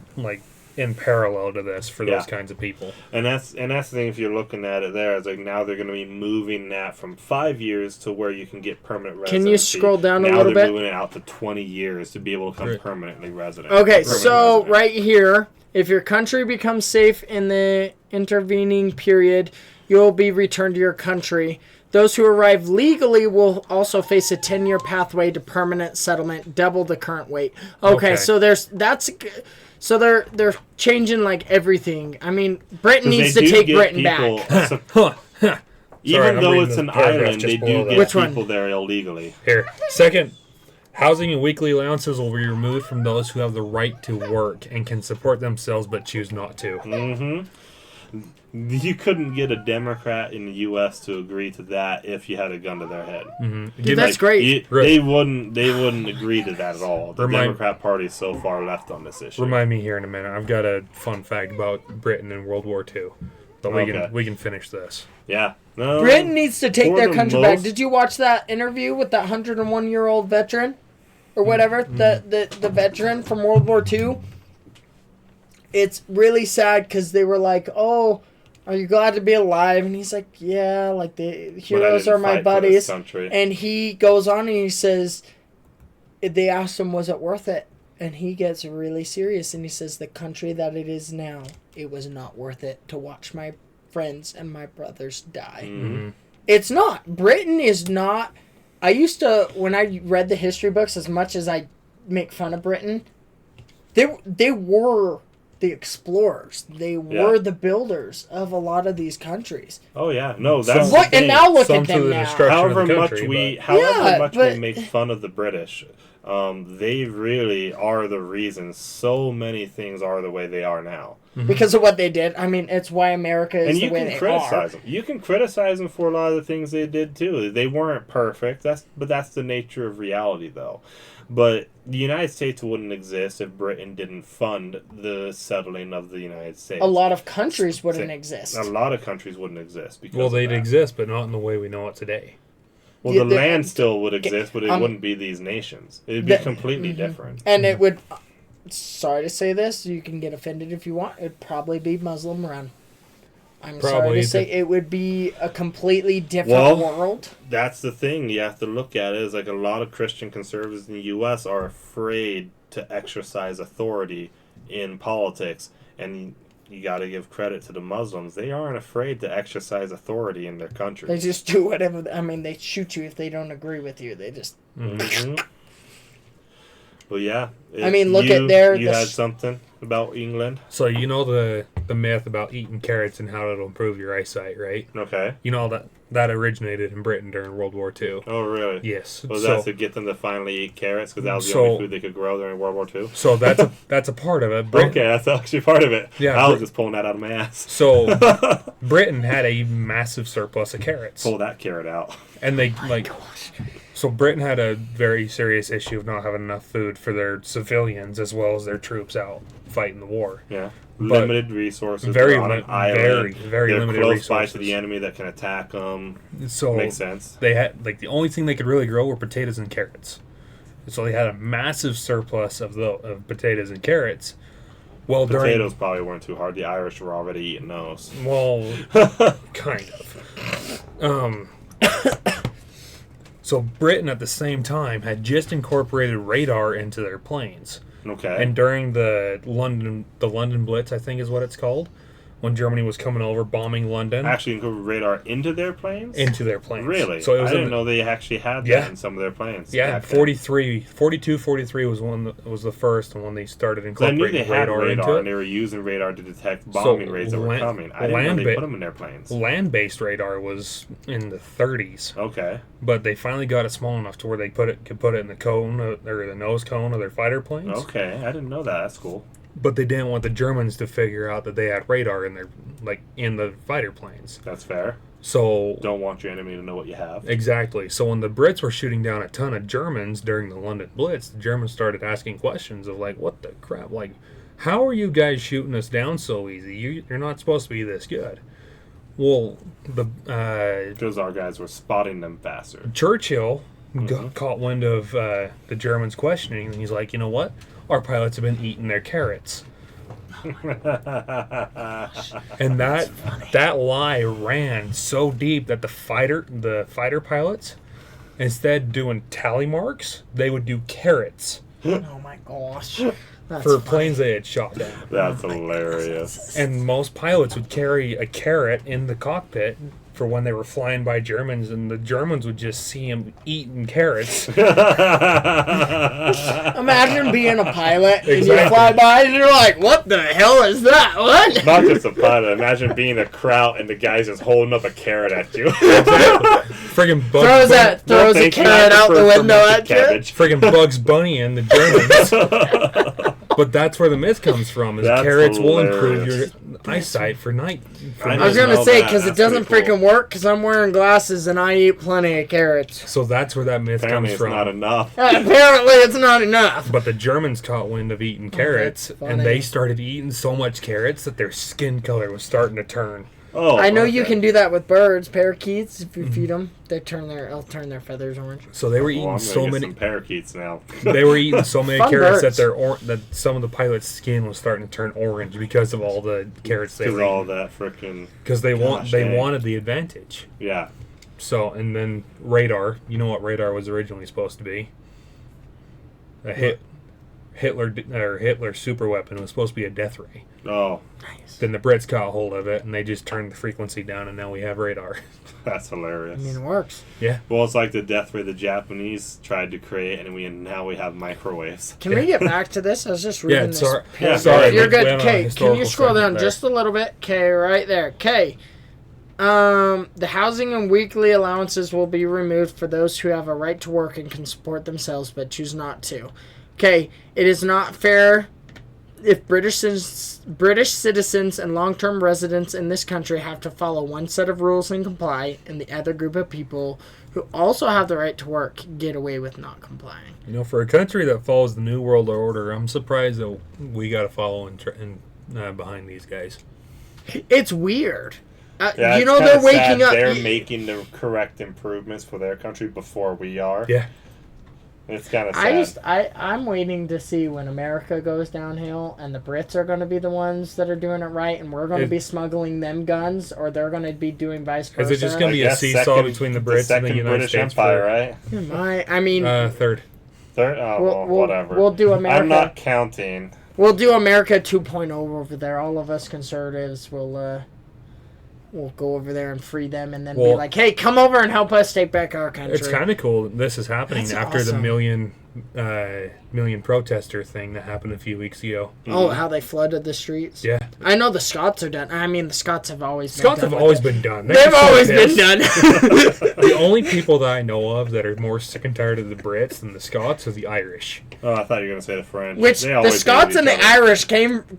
parallel to this for those kinds of people. And that's the thing. If you're looking at it there, it's like now they're going to be moving that from 5 years to where you can get permanent residency. Can you scroll down a little bit? Now they're moving it out to 20 years to be able to become permanently resident. Okay, so right here, if your country becomes safe in the intervening period, you'll be returned to your country. Those who arrive legally will also face a 10-year pathway to permanent settlement, double the current wait. Okay. So they're changing like everything. I mean, Britain needs to take Britain back. Even though it's an island, they do get people there illegally. Here, second Housing and weekly allowances will be removed from those who have the right to work and can support themselves but choose not to. Mm-hmm. You couldn't get a Democrat in the U.S. to agree to that if you had a gun to their head. Mm-hmm. Dude, that's great. They wouldn't agree to that at all. The Remind- Democrat Party is so far left on this issue. Remind me here in a minute. I've got a fun fact about Britain in World War II. But we can finish this. Yeah. No, Britain needs to take their country back. most- Did you watch that interview with that 101-year-old veteran? Or whatever? The veteran from World War II? It's really sad because they were like, oh, are you glad to be alive? And he's like, yeah, like the heroes are my buddies. And he goes on and he says, they asked him, was it worth it? And he gets really serious and he says, the country that it is now, it was not worth it to watch my friends and my brothers die. Mm-hmm. It's not. Britain is not. I used to, when I read the history books, as much as I make fun of Britain, they were the explorers. They were the builders of a lot of these countries. Oh yeah, no, that's What? And now look Some at to them the now. destruction of however the much country, we but- make fun of the British, they really are the reason so many things are the way they are now. Because of what they did. I mean, it's why America is And the you way can they criticize are. them. You can criticize them for a lot of the things they did too. They weren't perfect. But that's the nature of reality, though. But the United States wouldn't exist if Britain didn't fund the settling of the United States. A lot of countries wouldn't exist. A lot of countries wouldn't exist because well, they'd of that. exist, but not in the way we know it today. Well, Yeah, the land still would exist, but it wouldn't be these nations. It'd be completely different. And it would, sorry to say this, you can get offended if you want, it'd probably be Muslim run. I'm sorry Probably, to say it would be a completely different world. That's the thing you have to look at is like a lot of Christian conservatives in the U.S. are afraid to exercise authority in politics, and you got to give credit to the Muslims. They aren't afraid to exercise authority in their country. They just do whatever. I mean, they shoot you if they don't agree with you. They just. Mm-hmm. Well, yeah. I mean, look at their. You had something about England? So you know the myth about eating carrots and how it'll improve your eyesight, right? Okay. You know that originated in Britain during World War II. Oh, really? Yes. Was so, that to get them to finally eat carrots because that was the only food they could grow during World War II? So that's a part of it. Okay, that's actually part of it. Yeah, I was just pulling that out of my ass. So Britain had a massive surplus of carrots. Pull that carrot out. And they so Britain had a very serious issue of not having enough food for their civilians as well as their troops out fighting the war. Yeah. But limited resources. very They're on an island. very They're limited close resources. by to the enemy that can attack them. So Makes sense. They had the only thing they could really grow were potatoes and carrots. So they had a massive surplus of potatoes and carrots. Well, Potatoes probably weren't too hard. The Irish were already eating those. Well, kind of. So Britain at the same time had just incorporated radar into their planes. Okay. And during the London Blitz, I think is what it's called, when Germany was coming over bombing London. Actually incorporated radar into their planes? Into their planes. Really? So it was I didn't know they actually had that in some of their planes. Yeah, 43 was the first one they started I incorporating knew they had radar into radar it. and they were using radar to detect bombing raids that were coming. I didn't know they put them in their planes. Land-based radar was in the 30s. Okay. But they finally got it small enough to where they could put it in the cone or the nose cone of their fighter planes. Okay, I didn't know that. That's cool. But they didn't want the Germans to figure out that they had radar in the fighter planes. That's fair. So Don't want your enemy to know what you have. exactly. So when the Brits were shooting down a ton of Germans during the London Blitz, the Germans started asking questions of what the crap? How are you guys shooting us down so easy? You're not supposed to be this good. Well, Because our guys were spotting them faster. Churchill caught wind of the Germans questioning, and he's like, you know what? Our pilots have been eating their carrots. And that lie ran so deep that the fighter pilots, instead of doing tally marks, they would do carrots Oh my gosh. That's for funny. planes they had shot down. That's hilarious. And most pilots would carry a carrot in the cockpit for when they were flying by Germans, and the Germans would just see him eating carrots. Imagine being a pilot and you Exactly. fly by and you're like, what the hell is that? What? Not just a pilot. Imagine being a kraut and the guy's just holding up a carrot at you. Friggin' Throws No, a thank you. carrot I out the prefer window fermented at you. cabbage. Friggin' Bugs Bunny and the Germans. But that's where the myth comes from, is That's carrots will improve your hilarious. eyesight for night. I I was didn't gonna know say, that. because it That's doesn't pretty cool. freaking work, because I'm wearing glasses and I eat plenty of carrots. So that's where that myth Apparently comes it's not from. enough. Apparently, it's not enough. But the Germans caught wind of eating carrots, that's and funny. they started eating so much carrots that their skin color was starting to turn. Oh, I know you okay. can do that with birds, parakeets. If you feed them, it'll turn their feathers orange. So they were Well, eating I'm so gonna get many. some parakeets now. They were eating so many Fun carrots birds. that some of the pilots' skin was starting to turn orange because of all the carrots they Because were all eating. that freaking Because they Gosh, dang. wanted the advantage. yeah. So, and then radar. You know what radar was originally supposed to be? Hitler's super weapon was supposed to be a death ray. Oh, Then the Brits caught hold of it, and they just turned the frequency down, and now we have radar. that's I hilarious. mean, it works. Yeah. Well, it's like the death ray the Japanese tried to create, and now we have microwaves. Can we get back to this? I was just reading this. sorry. Yeah, paragraph. You're we good. went on a Okay, can you historical scroll down segment there. just a little bit? Okay, right there. Okay. The housing and weekly allowances will be removed for those who have a right to work and can support themselves but choose not to. Okay, it is not fair if British citizens and long-term residents in this country have to follow one set of rules and comply, and the other group of people who also have the right to work get away with not complying. You know, for a country that follows the New World Order, I'm surprised that we got to follow behind these guys. It's weird. Yeah, you it's know, kinda they're waking sad up. They're making the correct improvements for their country before we are. Yeah. It's kind of sad. I'm waiting to see when America goes downhill and the Brits are going to be the ones that are doing it right, and we're going to be smuggling them guns, or they're going to be doing vice versa. Is it just going to be a guess seesaw between the Brits and the second United British States? Empire, right? I mean, Third. Third? Oh, well, we'll, whatever. we'll do America. I'm not counting. We'll do America 2.0 over there. All of us conservatives will we'll go over there and free them, and then be like, "Hey, come over and help us take back our country." It's kind of cool that this is happening That's after awesome. the million protester thing that happened a few weeks ago. Oh, how they flooded the streets. Yeah. I know the Scots are done. I mean, the Scots have always been Scots done have with always it. been done. They've always been pissed. done. The only people that I know of that are more sick and tired of the Brits than the Scots are the Irish. Oh, I thought you were going to say the French. Which They the always Scots hated and the each other. Irish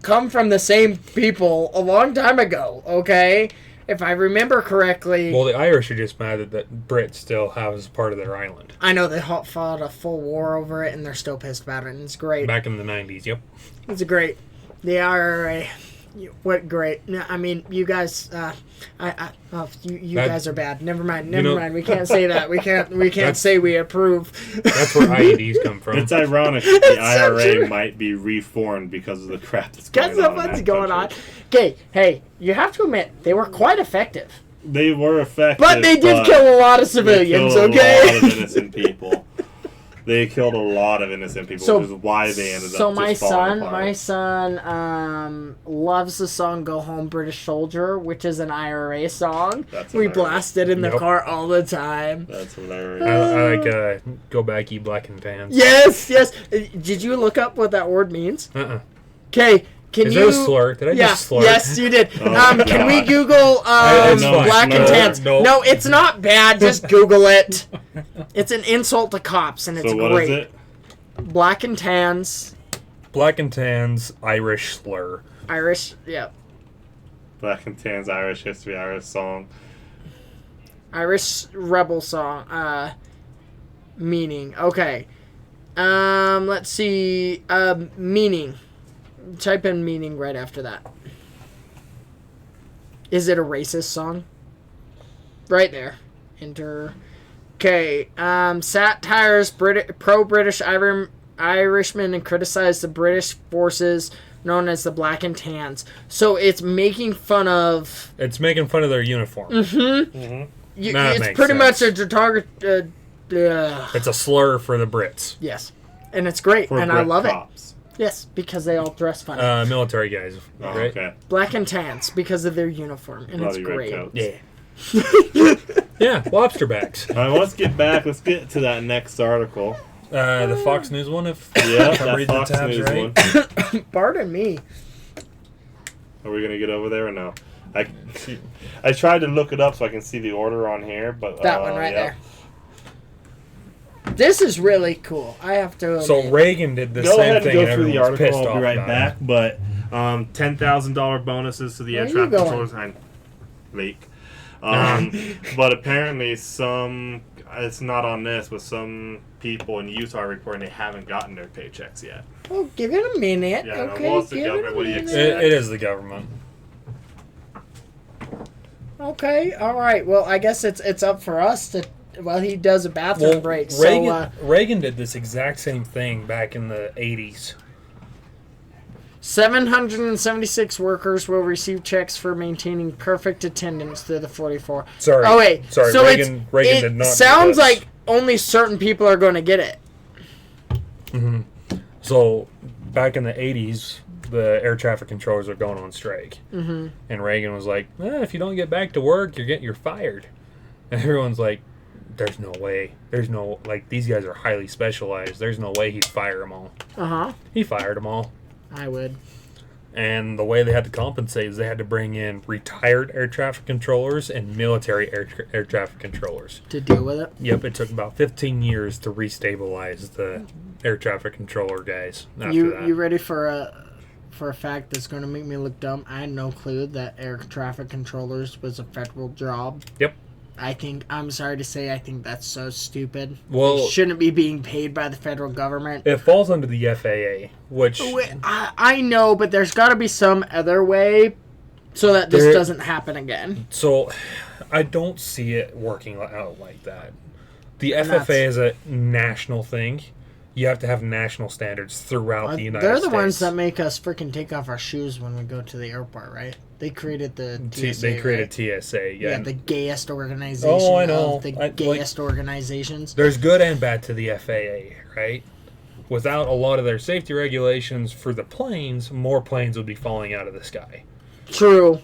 come from the same people a long time ago, okay? If I remember correctly. Well, the Irish are just mad that Brits still have as part of their island. I know they fought a full war over it, and they're still pissed about it, and it's great. Back in the 90s, yep. It's great. The IRA, what great. No, I mean, you guys, you guys are bad. Never mind. We can't say that. We can't say we approve. That's where IEDs come from. It's ironic that the IRA might be reformed because of the crap that's going Guess on. what's in that going on. country. Okay, hey, you have to admit, they were quite effective. They were effective, But they did kill a lot of civilians, they killed okay? a lot of innocent people. They killed a lot of innocent people, which is why they ended So up my just falling son apart. loves the song "Go Home, British Soldier," which is an IRA song. That's We hilarious. blast it in the Yep. car all the time. That's hilarious. I like Go Back, Ye Black and Tans. Yes. Did you look up what that word means? Uh-uh. Okay. Can Is you? that a slur? Did I just slur? Yes, you did. Oh, Can we God. Google It's fine. black and No, tans? no. No, it's not bad. Just Google it. It's an insult to cops, and it's So what great. is it? Black and tans, Black and Tans, Irish slur. Irish. Yeah, Black and Tans Irish History Irish song. Irish rebel song. Meaning. Okay. Let's see. Meaning. Type in meaning right after that. Is it a racist song? Right there. Enter. Okay. Satires pro-British Irishmen and criticize the British forces known as the Black and Tans. So it's making fun of. It's making fun of their uniform. Mm-hmm. That It's makes pretty much sense. a target. It's a slur for the Brits. Yes, and it's great, For and I Brit love cops. it. Yes, because they all dress funny. Military guys, Oh, right? okay. Black and Tans because of their uniform, and Bloody it's red great. coats. Yeah. Yeah, lobster backs. All right, well, let's get back. Let's get to that next article. The Fox News one, if Yeah, I that read Fox the tabs News right. one. Pardon me. Are we gonna get over there or no? I tried to look it up so I can see the order on here, but That one right yeah. there. This is really cool. I have to admit. So Reagan did the Go same ahead and thing. go and through the everyone's article. pissed I'll be off right about back. But $10,000 bonuses to the air Where you traffic going? controllers. I'm late. But apparently it's not on this, but some people in Utah are reporting they haven't gotten their paychecks yet. Oh, give it a minute. Yeah, no, Okay, well, it's the give it a government. What do you minute. expect? It is the government. Okay, all right. Well, I guess it's up for us to. Well, he does a bathroom break. Reagan did this exact same thing back in the 80s. 776 workers will receive checks for maintaining perfect attendance through the 44. Sorry. Oh wait. Sorry, So Reagan it did not do sounds this. like only certain people are going to get it. Mm-hmm. So back in the 80s, the air traffic controllers were going on strike. Mm-hmm. And Reagan was like, if you don't get back to work, you're fired. And everyone's like, there's no way. There's no, these guys are highly specialized. There's no way he'd fire them all. Uh-huh. He fired them all. I would. And the way they had to compensate is they had to bring in retired air traffic controllers and military air traffic controllers. To deal with it? Yep, it took about 15 years to restabilize the air traffic controller guys after that. You ready for a fact that's going to make me look dumb? I had no clue that air traffic controllers was a federal job. Yep. I'm sorry to say, I think that's so stupid. Well, they shouldn't be being paid by the federal government. It falls under the FAA, which... I know, but there's got to be some other way so that this doesn't happen again. So, I don't see it working out like that. The FFA is a national thing. You have to have national standards throughout the United States. They're the ones that make us freaking take off our shoes when we go to the airport, right? They created the TSA, They created right? TSA, yeah. Yeah, the gayest organization I know. of the gayest organizations. There's good and bad to the FAA, right? Without a lot of their safety regulations for the planes, more planes would be falling out of the sky. True.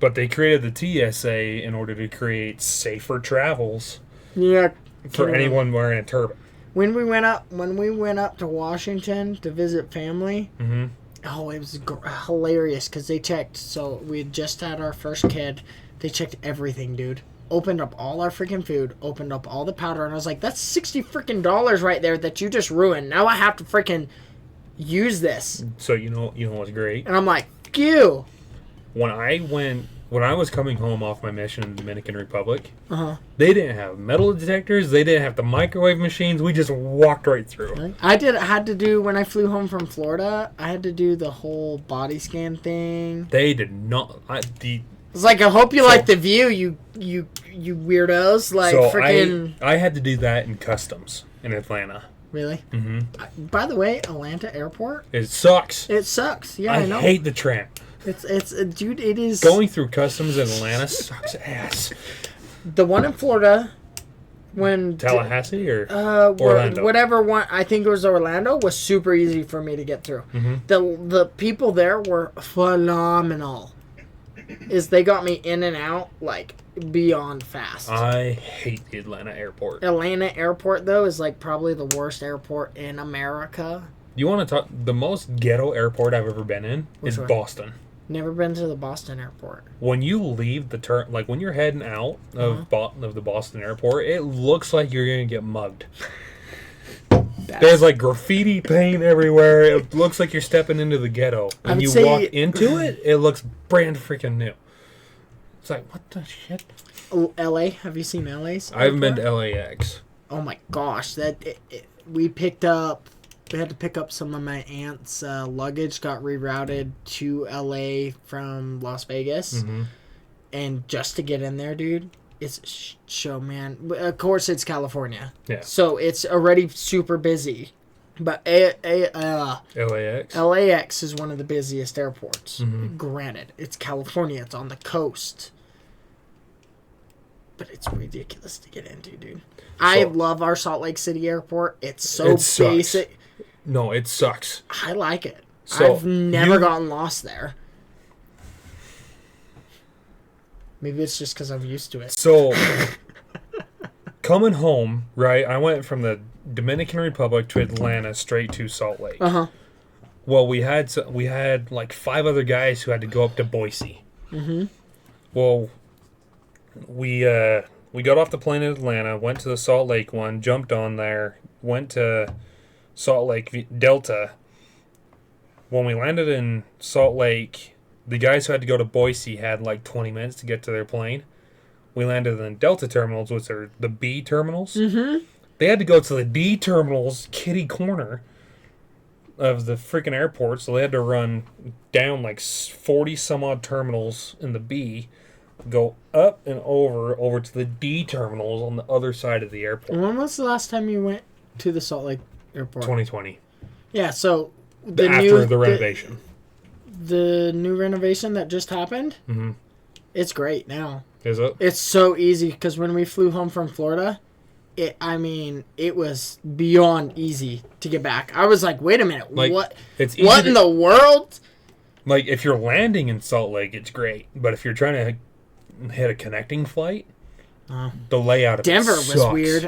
But they created the TSA in order to create safer travels Yeah. for anyone wearing a turban. When we went up to Washington to visit family, Mm-hmm. oh, it was hilarious because they checked. So we had just had our first kid. They checked everything, dude. Opened up all our freaking food. Opened up all the powder, and I was like, "That's $60 freaking right there that you just ruined. Now I have to freaking use this." So you know what's great? And I'm like, "Ew." When I was coming home off my mission in the Dominican Republic, Uh-huh. they didn't have metal detectors. They didn't have the microwave machines. We just walked right through. I had to do when I flew home from Florida. I had to do the whole body scan thing. They did not. It's like, I hope you like the view, you weirdos. Like, so freaking. I had to do that in customs in Atlanta. Really? Mm-hmm. By the way, Atlanta Airport. It sucks. It sucks. Yeah, I know. I hate the tramp. It's dude. It is Going through customs in Atlanta sucks ass. the one in Florida. When Tallahassee or Orlando? Whatever one, I think it was Orlando, was super easy for me to get through. Mm-hmm. The people there were phenomenal. They got me in and out like beyond fast. I hate the Atlanta airport. Atlanta Airport though is like probably the worst airport in America. You want to talk? The most ghetto airport I've ever been in is one? Boston. Never been to the Boston Airport. When you leave the like when you're heading out of of the Boston Airport, it looks like you're gonna get mugged. There's like graffiti paint everywhere. It looks like you're stepping into the ghetto. When you walk into it, it looks brand freaking new. It's like, what the shit? LA, have you seen LA's? I haven't been to LAX. Oh my gosh, we had to pick up some of my aunt's luggage, got rerouted to LA from Las Vegas. Mm-hmm. And just to get in there, dude, it's a show, man. Of course, it's California. Yeah. So it's already super busy. But LAX is one of the busiest airports. Mm-hmm. Granted, it's California. It's on the coast. But it's ridiculous to get into, dude. I love our Salt Lake City airport. It's so basic. No, it sucks. I like it. So I've never gotten lost there. Maybe it's just because I'm used to it. So, coming home, right, I went from the Dominican Republic to Atlanta straight to Salt Lake. Uh-huh. Well, we had like 5 other guys who had to go up to Boise. Mm-hmm. Well, we got off the plane in Atlanta, went to the Salt Lake one, jumped on there, went to Salt Lake Delta. When we landed in Salt Lake, the guys who had to go to Boise had like 20 minutes to get to their plane. We landed in Delta terminals, which are the B terminals. Mm-hmm. They had to go to the D terminals, kitty corner of the freaking airport, so they had to run down like 40 some odd terminals in the B, go up and over to the D terminals on the other side of the airport. When was the last time you went to the Salt Lake airport? 2020. Yeah, so After the renovation. The new renovation that just happened, Mm-hmm. it's great now. Is it? It's so easy because when we flew home from Florida, it was beyond easy to get back. I was like, wait a minute, Like, what? It's What in the world? Like, if you're landing in Salt Lake, it's great. But if you're trying to hit a connecting flight, the layout of Denver it was sucks. weird.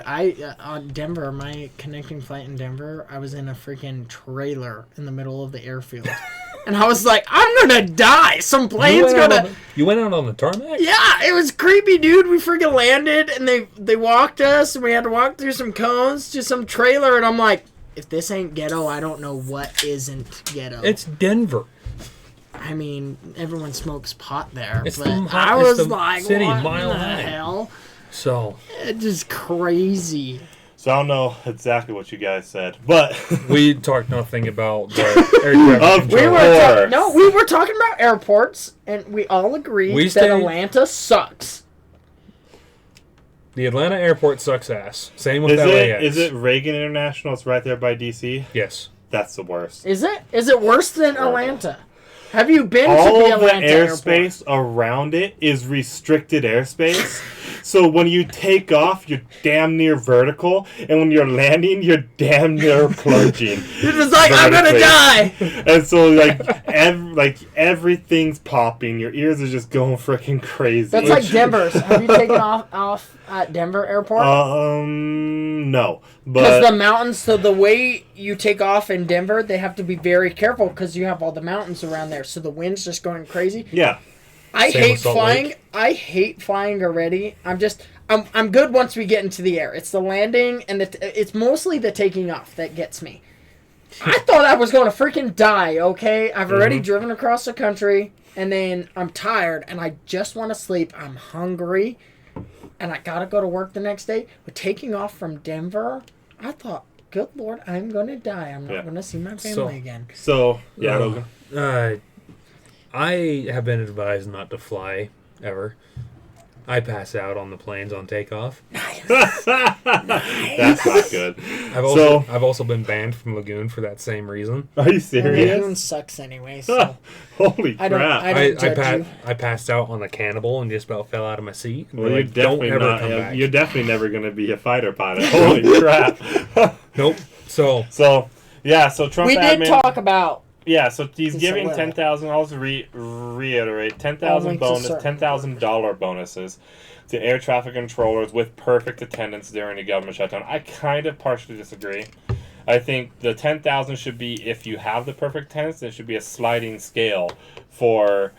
On Denver, my connecting flight in Denver, I was in a freaking trailer in the middle of the airfield. And I was like, I'm going to die. Some plane's going to... You went out on the tarmac? Yeah, it was creepy, dude. We freaking landed, and they walked us, and we had to walk through some cones to some trailer, and I'm like, if this ain't ghetto, I don't know what isn't ghetto. It's Denver. I mean, everyone smokes pot there, It's but the hot- I it's was the like, city what mile the high. hell? So It's just crazy. So I don't know exactly what you guys said, but we talked nothing about the air traffic Of control. We were talking about airports, and we all agreed We that stayed- Atlanta sucks. The Atlanta airport sucks ass. Same with is LAX. it Reagan International? It's right there by DC. Yes. That's the worst. Is it? Is it worse than Atlanta? Have you been to All the of the Atlanta airspace around it is restricted airspace. So when you take off, you're damn near vertical, and when you're landing, you're damn near plunging. You're just like, I'm gonna die. And so everything's popping. Your ears are just going freaking crazy. That's like Denver's. Have you taken off at Denver Airport? No, Because but the mountains, so the way you take off in Denver, they have to be very careful because you have all the mountains around there. So the wind's just going crazy. yeah. I Same hate with Salt flying. Lake. I hate flying already. I'm good once we get into the air. It's the landing and it's mostly the taking off that gets me. I thought I was going to freaking die, okay? I've already driven across the country and then I'm tired and I just want to sleep. I'm hungry and I got to go to work the next day. But taking off from Denver, I thought, good Lord, I'm going to die. I'm not going to see my family again. So yeah, Logan. I have been advised not to fly ever. I pass out on the planes on takeoff. That's not good. I've also been banned from Lagoon for that same reason. Are you Lagoon serious? sucks anyway, so Holy I don't- crap! I don't judge you. I passed out on the cannibal and just about fell out of my seat. And Well, they're you're like, don't definitely ever not. come back. You're definitely never going to be a fighter pilot. Holy crap! Nope. So So yeah, so Trump we did admin. talk about Yeah, so he's It's giving a little. $10,000. Reiterate Only $10,000 to bonus, certain $10,000 bonuses to air traffic controllers with perfect attendance during the government shutdown. I kind of partially disagree. I think the $10,000 should be if you have the perfect attendance. There should be a sliding scale for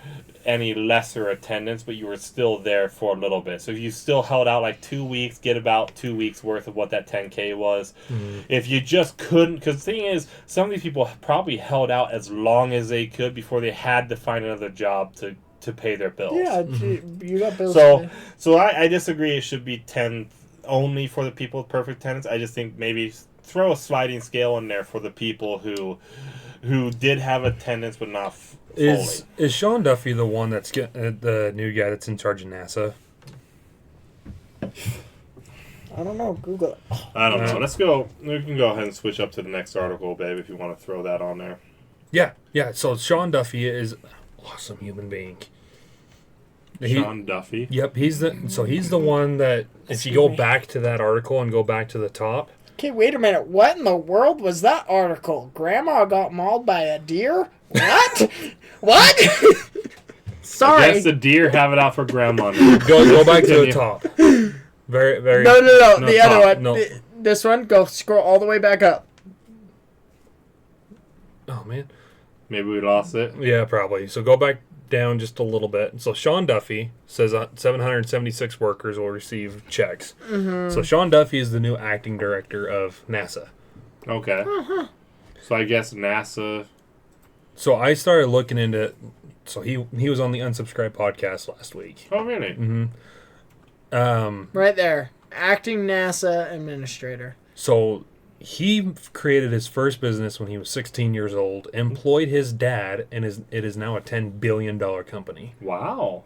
any lesser attendance, but you were still there for a little bit. So if you still held out like 2 weeks, get about 2 weeks worth of what that 10K was. If you just couldn't, because the thing is, some of these people probably held out as long as they could before they had to find another job to pay their bills. Yeah, you got bills. So I disagree. It should be 10 only for the people with perfect attendance. I just think maybe throw a sliding scale in there for the people who did have attendance but not fully. is Sean Duffy the one that's the new guy that's in charge of NASA? I don't know. Google it. I don't know. Let's go. We can go ahead and switch up to the next article, babe, if you want to throw that on there. Yeah. So Sean Duffy is an awesome human being. Sean Duffy. Yep, he's the one that if you go back to that article and go back to the top. Okay, wait a minute. What in the world was that article? Grandma got mauled by a deer? What? What? Sorry. I guess the deer have it out for grandma. Go back to the top. Very, very. No. The top. other one. No. This one. Go scroll all the way back up. Oh man. Maybe we lost it. Yeah, probably. So go back down just a little bit. So Sean Duffy says 776 workers will receive checks. Mm-hmm. So Sean Duffy is the new acting director of NASA. Okay. So I guess NASA. So I started looking into. So he was on the Unsubscribed podcast last week. Oh, really? Right there. Acting NASA administrator. So he created his first business when he was 16 years old, employed his dad, and it is now a $10 billion company. Wow.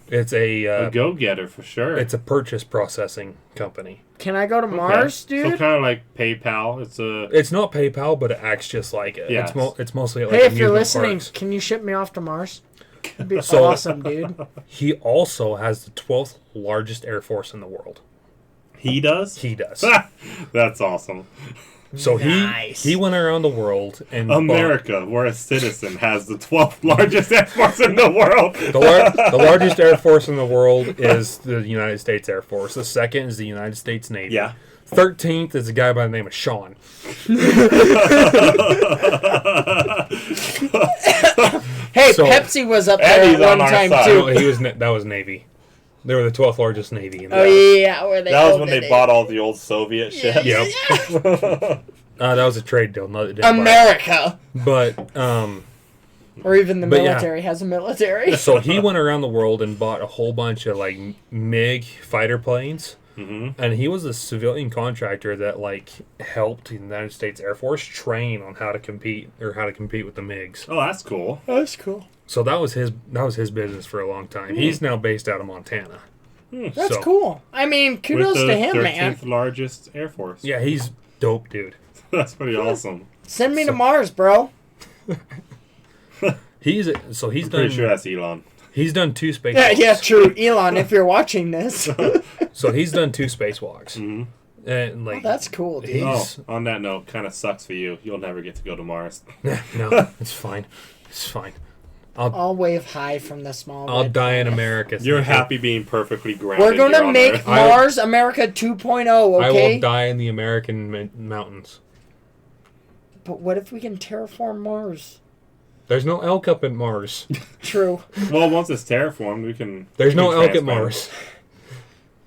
It's A go-getter for sure. it's a purchase processing company. Can I go to Mars, So dude? kind of like PayPal. It's not PayPal, but it acts just like it. Yes. It's mostly like Hey, if you're amusement listening, parks. can you ship me off to Mars? That'd be So- awesome, dude. He also has the 12th largest air force in the world. He does? He does. That's awesome. So Nice. he went around the world and America, where a citizen has the 12th largest air force in the world. The largest air force in the world is the United States Air Force. The second is the United States Navy. Yeah. 13th is a guy by the name of Sean. Hey, So- Pepsi was up there Eddie's at on one our time, side. too. That was Navy. They were the 12th largest Navy. In the Oh, yeah, where they That was owned when it. they bought all the old Soviet ships. Yep. That was a trade deal. No, it didn't buy it. America. But Or even the But yeah. military has a military. so he went around the world and bought a whole bunch of like MiG fighter planes. Mm-hmm. And he was a civilian contractor that like helped the United States Air Force train on how to compete with the MiGs. Oh, that's cool. That's cool. So that was his business for a long time. He's now based out of Montana. That's So- cool. I mean, kudos With the to him, 13th man. largest Air Force. Yeah, he's dope, dude. That's pretty awesome. Send me to Mars, bro. He's I'm done pretty sure that's Elon. he's done 2 spacewalks. Yeah, true. Elon, if you're watching this. So he's done 2 spacewalks. Mhm. And like That's cool, dude. Oh, he's on that note, kind of sucks for you. You'll never get to go to Mars. no, it's fine. It's fine. I'll wave high from the small I'll red die in planet. America. You're happy being perfectly grounded. We're going here to on make Earth. Mars America 2.0, I okay? will die in the American mountains. But what if we can terraform Mars? There's no elk up in Mars. True. Well, once it's terraformed, we can. There's we no can elk at transplant Mars.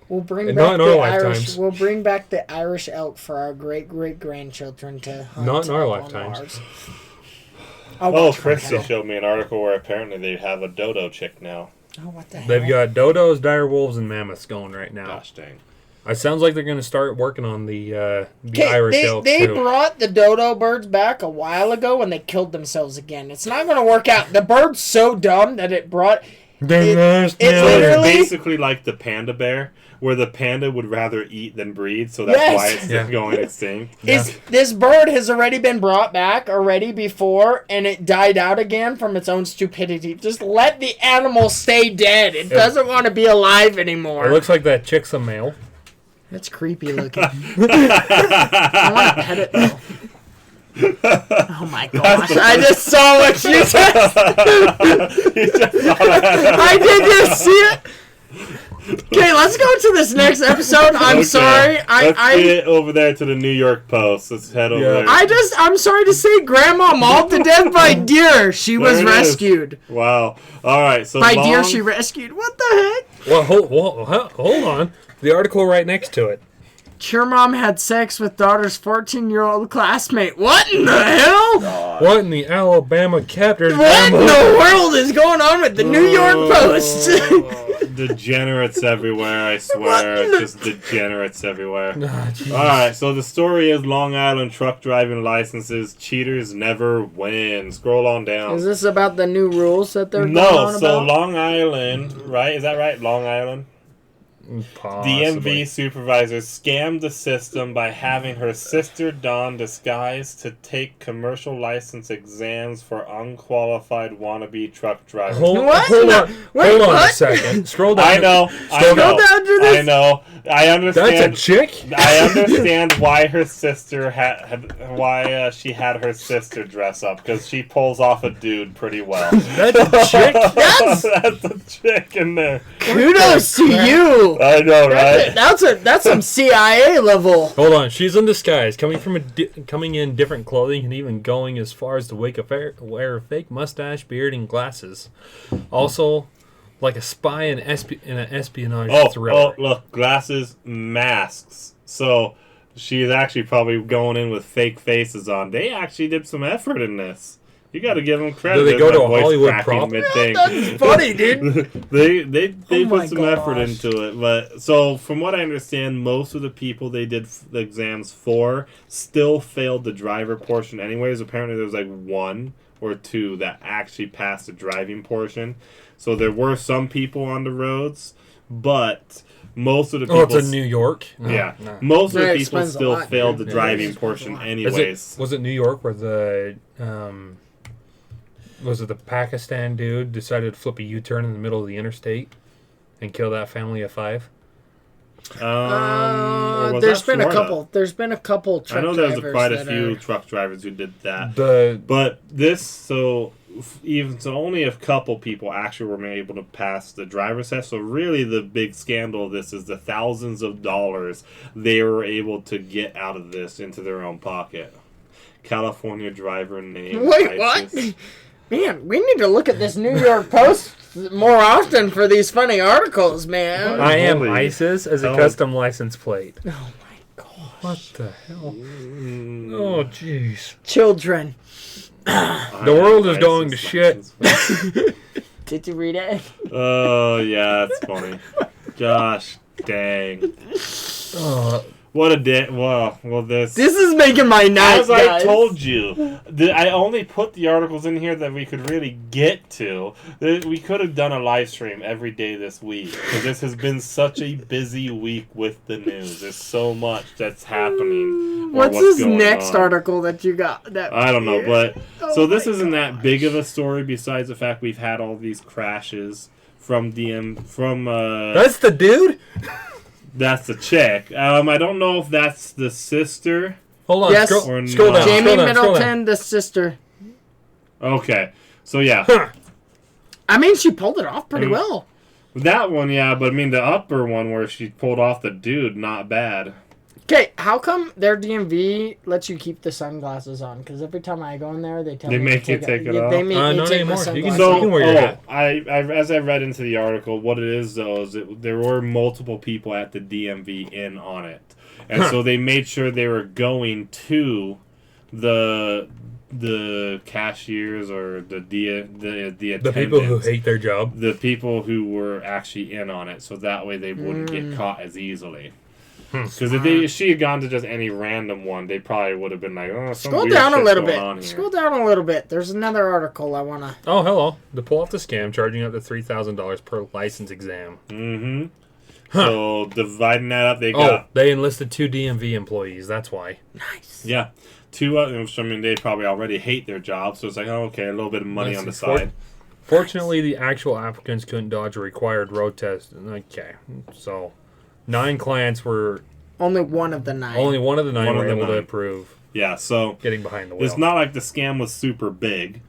We'll bring And back not in our the lifetimes. Irish. We'll bring back the Irish elk for our great grandchildren to hunt. Not in our on lifetimes. Mars. Oh, watch Christy one. showed me an article where apparently they have a dodo chick now. Oh, what the hell? They've got dodos, dire wolves, and mammoths going right now. Gosh dang. It sounds like they're going to start working on the Okay, Irish elk they too. brought the dodo birds back a while ago and they killed themselves again. It's not going to work out. The bird's so dumb that it brought... it So literally- it's basically like the panda bear, where the panda would rather eat than breed, so that's Yes. why it's Yeah. going extinct. This bird has already been brought back already before, and it died out again from its own stupidity. Just let the animal stay dead. It doesn't want to be alive anymore. It looks like that chick's a male. That's creepy looking. I want to pet it though. Oh my gosh! I just saw what you said. I did just see it. Okay, let's go to this next episode. I'm Okay. sorry. Let's get over there to the New York Post. Let's head over there. I'm sorry to say, Grandma mauled to death by deer. She was There it is. rescued. Wow. All right. So By deer, long- she rescued. What the heck? Well, hold on. The article right next to it. Your mom had sex with daughter's 14-year-old classmate. What in the hell? What in the Alabama captors? What in the world is going on with the New York Post? Degenerates everywhere, I swear. Just degenerates everywhere. Ah, jeez. Alright, so the story is Long Island truck driving licenses. Cheaters never win. Scroll on down. Is this about the new rules that they're going No, on so about? Long Island, right? Is that right? Long Island? DMV supervisor scammed the system by having her sister don disguise to take commercial license exams for unqualified wannabe truck drivers. Hold on what? a second. Scroll down. I know. I know. I understand. That's a chick? I understand why her sister why she had her sister dress up, because she pulls off a dude pretty well. That's a chick? That's a chick in there. Kudos to you. I know, right? That's some CIA level. Hold on. She's in disguise, coming in different clothing and even going as far as to wear a fake mustache, beard, and glasses. Also, like a spy in an espionage thriller. Oh, look, glasses, masks. So she's actually probably going in with fake faces on. They actually did some effort in this. You got to give them credit. Do they go to a Hollywood prop? That's funny, dude. they put some gosh. effort into it. But so from what I understand, most of the people they did the exams for still failed the driver portion anyways. Apparently there was like 1 or 2 that actually passed the driving portion. So there were some people on the roads, but most of the people... Oh, it's in New York? Yeah. No. Most of the That people explains a still lot, failed dude. the Yeah, driving that portion explains anyways. Was it New York where the... was it the Pakistan dude decided to flip a U-turn in the middle of the interstate and kill that family of 5? Or was There's that been a Florida? couple. There's been a couple truck I know there's drivers quite a that few are- truck drivers who did that. The But this, only a couple people actually were able to pass the driver's test. So really the big scandal of this is the thousands of dollars they were able to get out of this into their own pocket. California driver named Wait, what? ISIS. Man, we need to look at this New York Post more often for these funny articles, man. I am Holy ISIS as a hell. custom license plate. Oh my god. What the hell? Oh, jeez. Children. The world is going to shit. Did you read it? Oh, yeah, that's funny. Gosh dang. Oh, What a day. Well, this This is making my night, as I guys. told you, I only put the articles in here that we could really get to. We could have done a live stream every day this week, because this has been such a busy week with the news. There's so much that's happening. or What's this going next on. article that you got? That I don't know, but Oh so this my isn't that big of a story. Besides the fact we've had all these crashes from that's the dude? that's the chick. I don't know if that's the sister. Hold on. Yes. Scroll, Or scroll not. down. Jamie scroll down, scroll down. Middleton, the sister. Okay, so yeah. Huh. I mean, she pulled it off pretty well. That one, yeah, but I mean the upper one where she pulled off the dude, not bad. Okay, how come their DMV lets you keep the sunglasses on? Because every time I go in there, they tell They me make to you take it yeah, off? They make me not take my anymore. You can sunglasses So- off. wear your hat. I as I read into the article, what it is though is there were multiple people at the DMV in on it, and so they made sure they were going to the cashiers or the attendants, The people who hate their job. the people who were actually in on it, so that way they wouldn't get caught as easily. Because if she had gone to just any random one, they probably would have been like, "Oh, some Scroll weird down a shit's little going on bit. here." Scroll down a little bit. There's another article I wanna. Oh, hello. To pull off the scam, charging up to $3,000 per license exam. Mm-hmm. Huh. So dividing that up, they Oh, got they enlisted 2 DMV employees. That's why. Nice. yeah, 2. Which, I mean, they probably already hate their job, so it's like, oh, okay, a little bit of money Let's on the see, side. Fortunately, the actual applicants couldn't dodge a required road test. Okay, so 9 clients were... Only one of the 9. Only one of the 9 One were of the able to 9. approve Yeah, so getting behind the wheel. it's not like the scam was super big.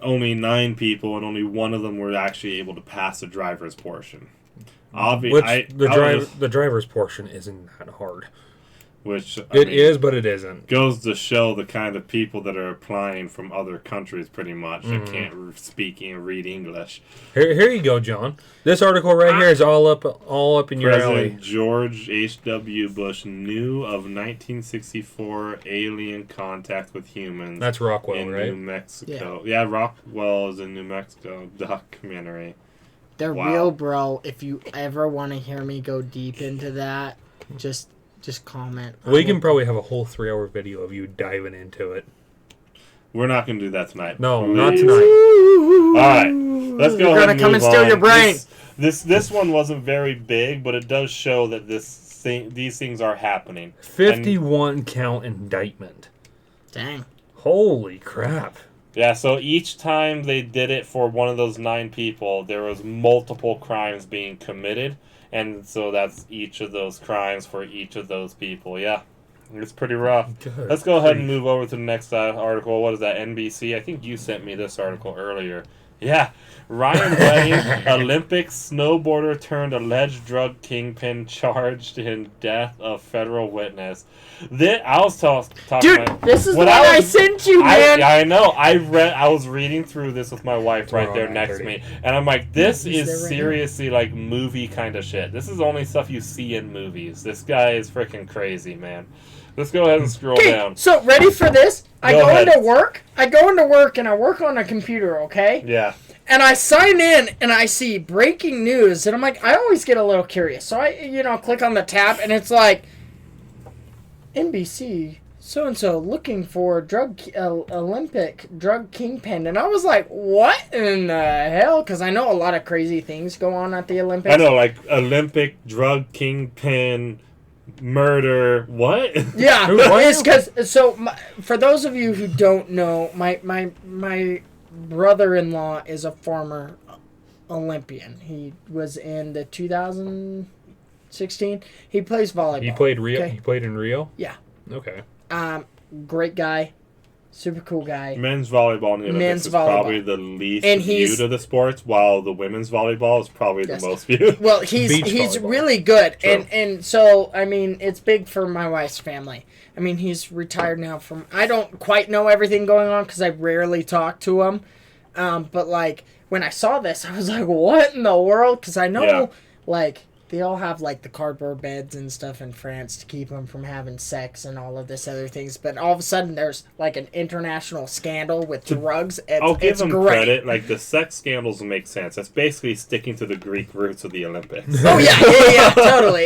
Only 9 people, and only one of them were actually able to pass the driver's portion. Which the driver's portion isn't that hard. Which It is, but it isn't. goes to show the kind of people that are applying from other countries, pretty much, that Mm-hmm. can't speak and read English. Here you go, John. This article right here is all up in your alley. President George H.W. Bush knew of 1964 alien contact with humans. That's Rockwell, in right? New Mexico. Yeah, Rockwell is in New Mexico documentary. They're Wow. real, bro. If you ever want to hear me go deep into that, just comment. We can probably have a whole 3-hour video of you diving into it. We're not going to do that tonight. No, Please. not tonight. All right, let's go They're ahead gonna and come move and steal on. your brain. This one wasn't very big, but it does show that these things are happening. 51 count indictment. Dang. Holy crap. Yeah, so each time they did it for one of those 9 people, there was multiple crimes being committed, and so that's each of those crimes for each of those people. Yeah, it's pretty rough. Good Let's go ahead and grief. move over to the next article. What is that, NBC? I think you sent me this article earlier. Yeah, Ryan Wedding, Olympic snowboarder turned alleged drug kingpin charged in death of federal witness. I was talking. Dude, this is what I sent you, man. I know. I was reading through this with my wife right there next to me, and I'm like, this He's there is right seriously like movie kind of shit. This is only stuff you see in movies. This guy is freaking crazy, man. Let's go ahead and scroll down. So ready for this? I Go go ahead. into work. I go into work and I work on a computer, okay? Yeah. And I sign in and I see breaking news and I'm like, I always get a little curious. So I, click on the tab and it's like, NBC so-and-so looking for Olympic drug kingpin. And I was like, what in the hell? Because I know a lot of crazy things go on at the Olympics. I know, like Olympic drug kingpin, murder, what? Yeah, What? it's because for those of you who don't know, my brother-in-law is a former Olympian. He was in the 2016. He plays volleyball. He played Rio. Okay? He played in Rio. Yeah. Okay. Great guy, super cool guy. Men's volleyball in the Olympics Men's is volleyball. probably the least And he's- viewed of the sports, while the women's volleyball is probably Yes. the most viewed. Well, he's Beach volleyball. really good, True. and so I mean, it's big for my wife's family. I mean, he's retired now from. I don't quite know everything going on because I rarely talk to him. But like when I saw this, I was like, "What in the world?" Because I know, Yeah. like they all have like the cardboard beds and stuff in France to keep them from having sex and all of this other things. But all of a sudden, there's like an international scandal with drugs. I'll give It's them great. credit. Like, the sex scandals make sense. That's basically sticking to the Greek roots of the Olympics. Oh yeah, totally.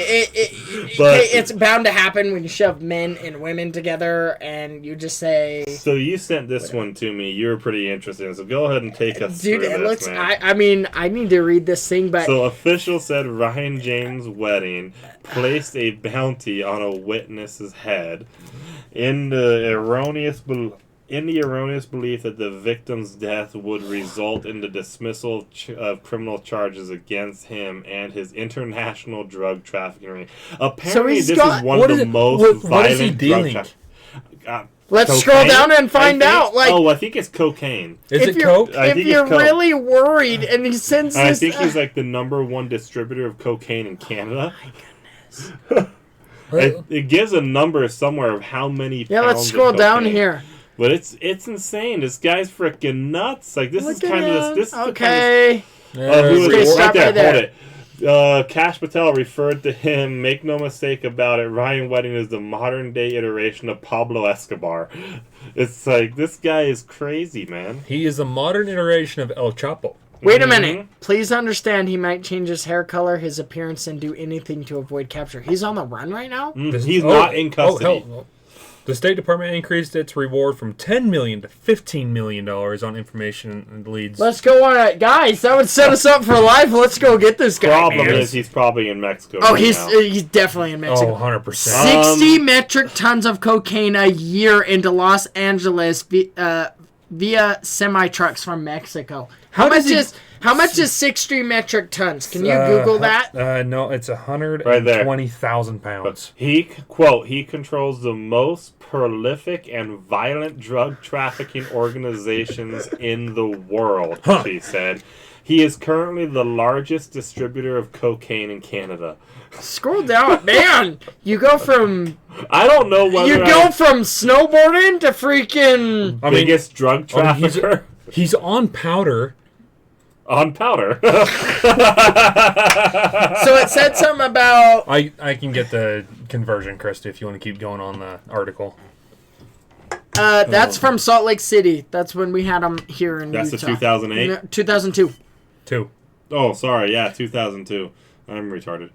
But- It's bound to happen when you shove men and women together, and you just say, So you sent this one to me. You were pretty interested. So go ahead and take us "Dude, through it this, looks." man. I mean, I need to read this thing, but So officials said Ryan James' wedding placed a bounty on a witness's head in the erroneous belief that the victim's death would result in the dismissal of criminal charges against him and his international drug trafficking ring. Apparently, he's this got- is one what of is the it- most what violent is he drug dealing? let's cocaine, scroll down and I find think? out. Like, I think it's cocaine. Is if it you're coke? I if think you're it's coke. really worried, and he sends And I this. think he's like the #1 distributor of cocaine in Canada. It gives a number somewhere of how many yeah, pounds let's of scroll down cocaine. here. But it's insane. This guy's freaking nuts. Like, this is Look kind at of him. this is the kind of Okay. who is Okay, it? stop Right there, right there. hold it. Cash Patel referred to him. Make no mistake about it. Ryan Wedding is the modern day iteration of Pablo Escobar. It's like, this guy is crazy, man. He is a modern iteration of El Chapo. Wait a Mhm. minute. Please understand, he might change his hair color, his appearance, and do anything to avoid capture. He's on the run right now. He's not in custody. hell. The State Department increased its reward from $10 million to $15 million on information and leads. Let's go on it, guys. That would set us up for life. Let's go get this guy. Problem man. is, he's probably in Mexico. Oh, right he's now. he's definitely in Mexico. 100%. 60 metric tons of cocaine a year into Los Angeles via semi trucks from Mexico. How much is 60 metric tons? Can you Google that? No, it's Right there. 120,000 pounds. He controls the most prolific and violent drug trafficking organizations in the world, she said. He is currently the largest distributor of cocaine in Canada. Scroll down, man. You go from I don't know whether from snowboarding to freaking. I mean, biggest drug trafficker he's on powder. on powder. So it said something about. I can get the conversion, Christy, if you want to keep going on the article. That's from Salt Lake City. That's when we had him here in That's Utah. the 2008? No, 2002. 2. Oh, sorry. Yeah, 2002. I'm retarded.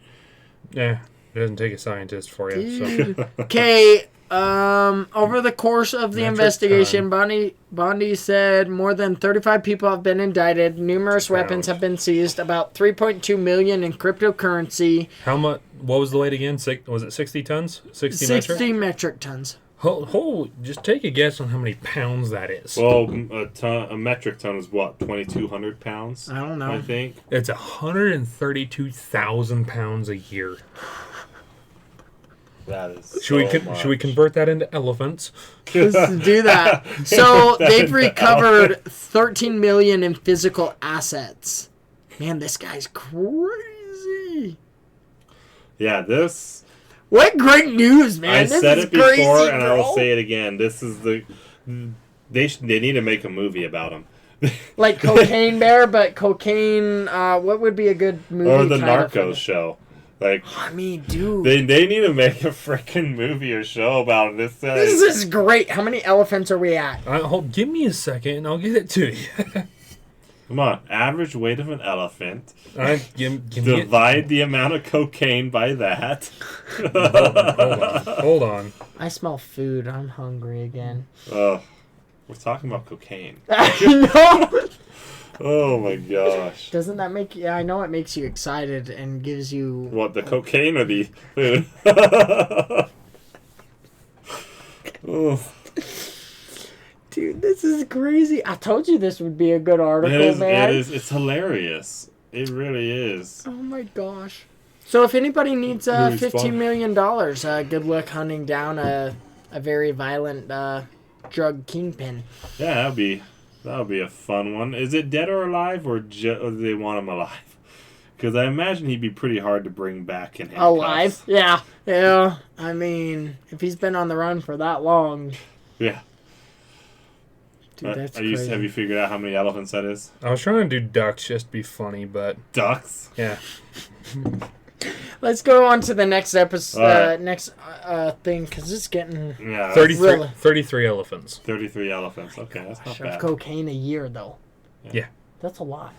Yeah, it doesn't take a scientist for you. So. Okay, Over the course of the Metric investigation, Bondi said more than 35 people have been indicted. Numerous weapons have been seized. About 3.2 million in cryptocurrency. How much? What was the weight again? Was it 60 tons? 60 metric tons. Just take a guess on how many pounds that is. Well, a metric ton is what, 2,200 pounds? I don't know. I think. It's 132,000 pounds a year. That is Should we convert that into elephants? Let's do that. So they've recovered 13 million in physical assets. Man, this guy's crazy. Yeah, this... What great news, man. I this said is it before, crazy, and I will bro. say it again. This is the... They need to make a movie about him. Like Cocaine Bear, but cocaine... what would be a good movie Or the title for Narcos this? show. Like, I mean, dude. they need to make a freaking movie or show about this. This is great. How many elephants are we at? Give me a second, and I'll get it to you. Come on, average weight of an elephant. Give me Divide the amount of cocaine by that. Hold on. I smell food. I'm hungry again. We're talking about cocaine. No. Oh my gosh. Doesn't that make you... I know it makes you excited and gives you... What, the cocaine or the food? Oh. Dude, this is crazy. I told you this would be a good article, man. It's hilarious. It really is. Oh my gosh. So if anybody needs Really $15 fun. million, good luck hunting down a very violent drug kingpin. Yeah, that'll be a fun one. Is it dead or alive, or do they want him alive? Because I imagine he'd be pretty hard to bring back in handcuffs. Alive? Yeah. I mean, if he's been on the run for that long... Yeah. Dude, that's crazy. Have you figured out how many elephants that is? I was trying to do ducks just to be funny, but... Ducks? Yeah. Let's go on to the next episode, Alright. next thing, because it's getting... Yeah. 33 elephants. 33 elephants. Okay, that's not Of bad. cocaine a year, though. Yeah. That's a lot.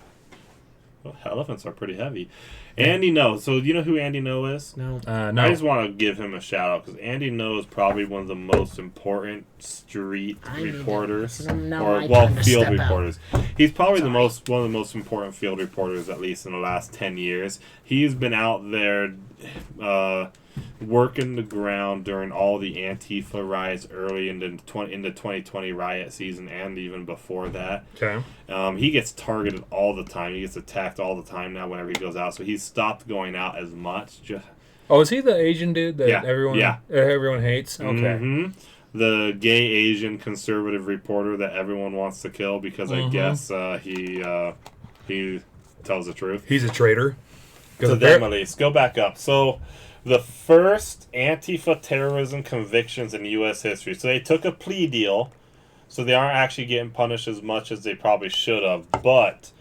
Well, elephants are pretty heavy. Andy No. So do you know who Andy No is? No. No. I just want to give him a shout out because Andy No is probably one of the most important street reporters, field reporters. He's probably one of the most important field reporters, at least in the last 10 years. He's been out there working the ground during all the Antifa riots early in the 2020 riot season and even before that. Okay. He gets targeted all the time. He gets attacked all the time now whenever he goes out. So he's stopped going out as much. Oh, is he the Asian dude that everyone hates? Okay. Mm-hmm. The gay Asian conservative reporter that everyone wants to kill because I guess he tells the truth. He's a traitor. To them at least. Go back up. So the first Antifa terrorism convictions in U.S. history. So they took a plea deal. So they aren't actually getting punished as much as they probably should have. But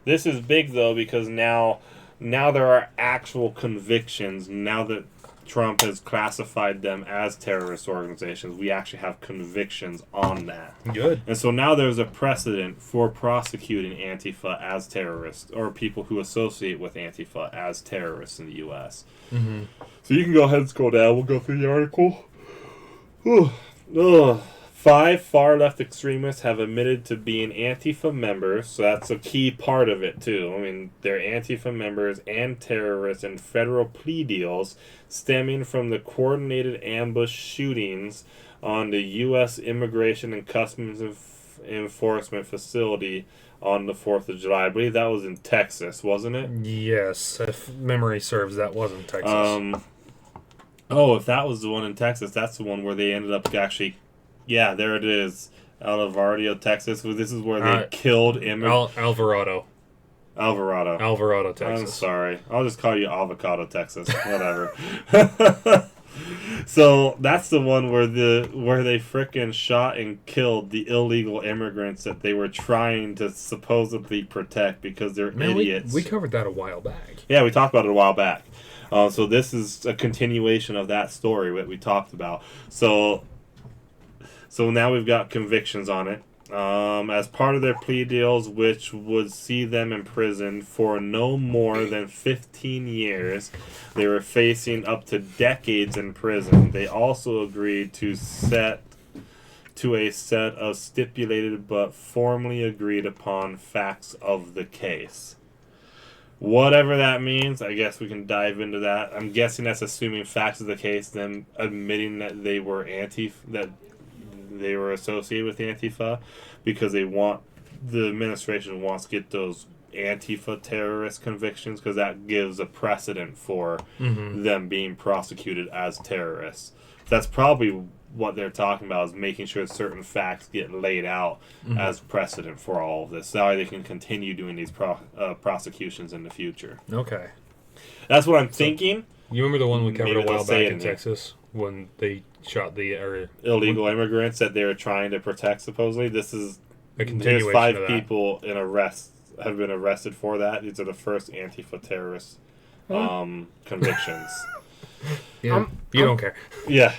this is big, though, because now there are actual convictions. Now that Trump has classified them as terrorist organizations, we actually have convictions on that. Good. And so now there's a precedent for prosecuting Antifa as terrorists or people who associate with Antifa as terrorists in the U.S. Mm-hmm. So you can go ahead and scroll down. We'll go through the article. 5 far-left extremists have admitted to being Antifa members, so that's a key part of it, too. I mean, they're Antifa members and terrorists in federal plea deals stemming from the coordinated ambush shootings on the U.S. Immigration and Customs Enforcement facility on the 4th of July. I believe that was in Texas, wasn't it? Yes, if memory serves, that was in Texas. If that was the one in Texas, that's the one where they ended up actually... Yeah, there it is. Alvarado, Texas. This is where they killed immigrants. Alvarado, Texas. I'm sorry. I'll just call you Avocado, Texas. Whatever. So that's the one where they frickin' shot and killed the illegal immigrants that they were trying to supposedly protect because they're idiots. We covered that a while back. Yeah, we talked about it a while back. So this is a continuation of that story that we talked about. So now we've got convictions on it. as part of their plea deals, which would see them imprisoned for no more than 15 years. They were facing up to decades in prison. They also agreed to a set of stipulated but formally agreed upon facts of the case. Whatever that means, I guess we can dive into that. I'm guessing that's assuming facts of the case, them admitting that they were associated with Antifa, because the administration wants to get those Antifa terrorist convictions, because that gives a precedent for them being prosecuted as terrorists. That's probably what they're talking about, is making sure certain facts get laid out as precedent for all of this. That way they can continue doing these prosecutions in the future. Okay. That's what I'm thinking. You remember the one we covered Maybe a while they'll say back it in in here. Texas when they shot the Illegal immigrants that they were trying to protect, supposedly. This is a there's continuation 5 of that. people have been arrested for that. These are the first Antifa terrorist convictions. You don't care. Yeah.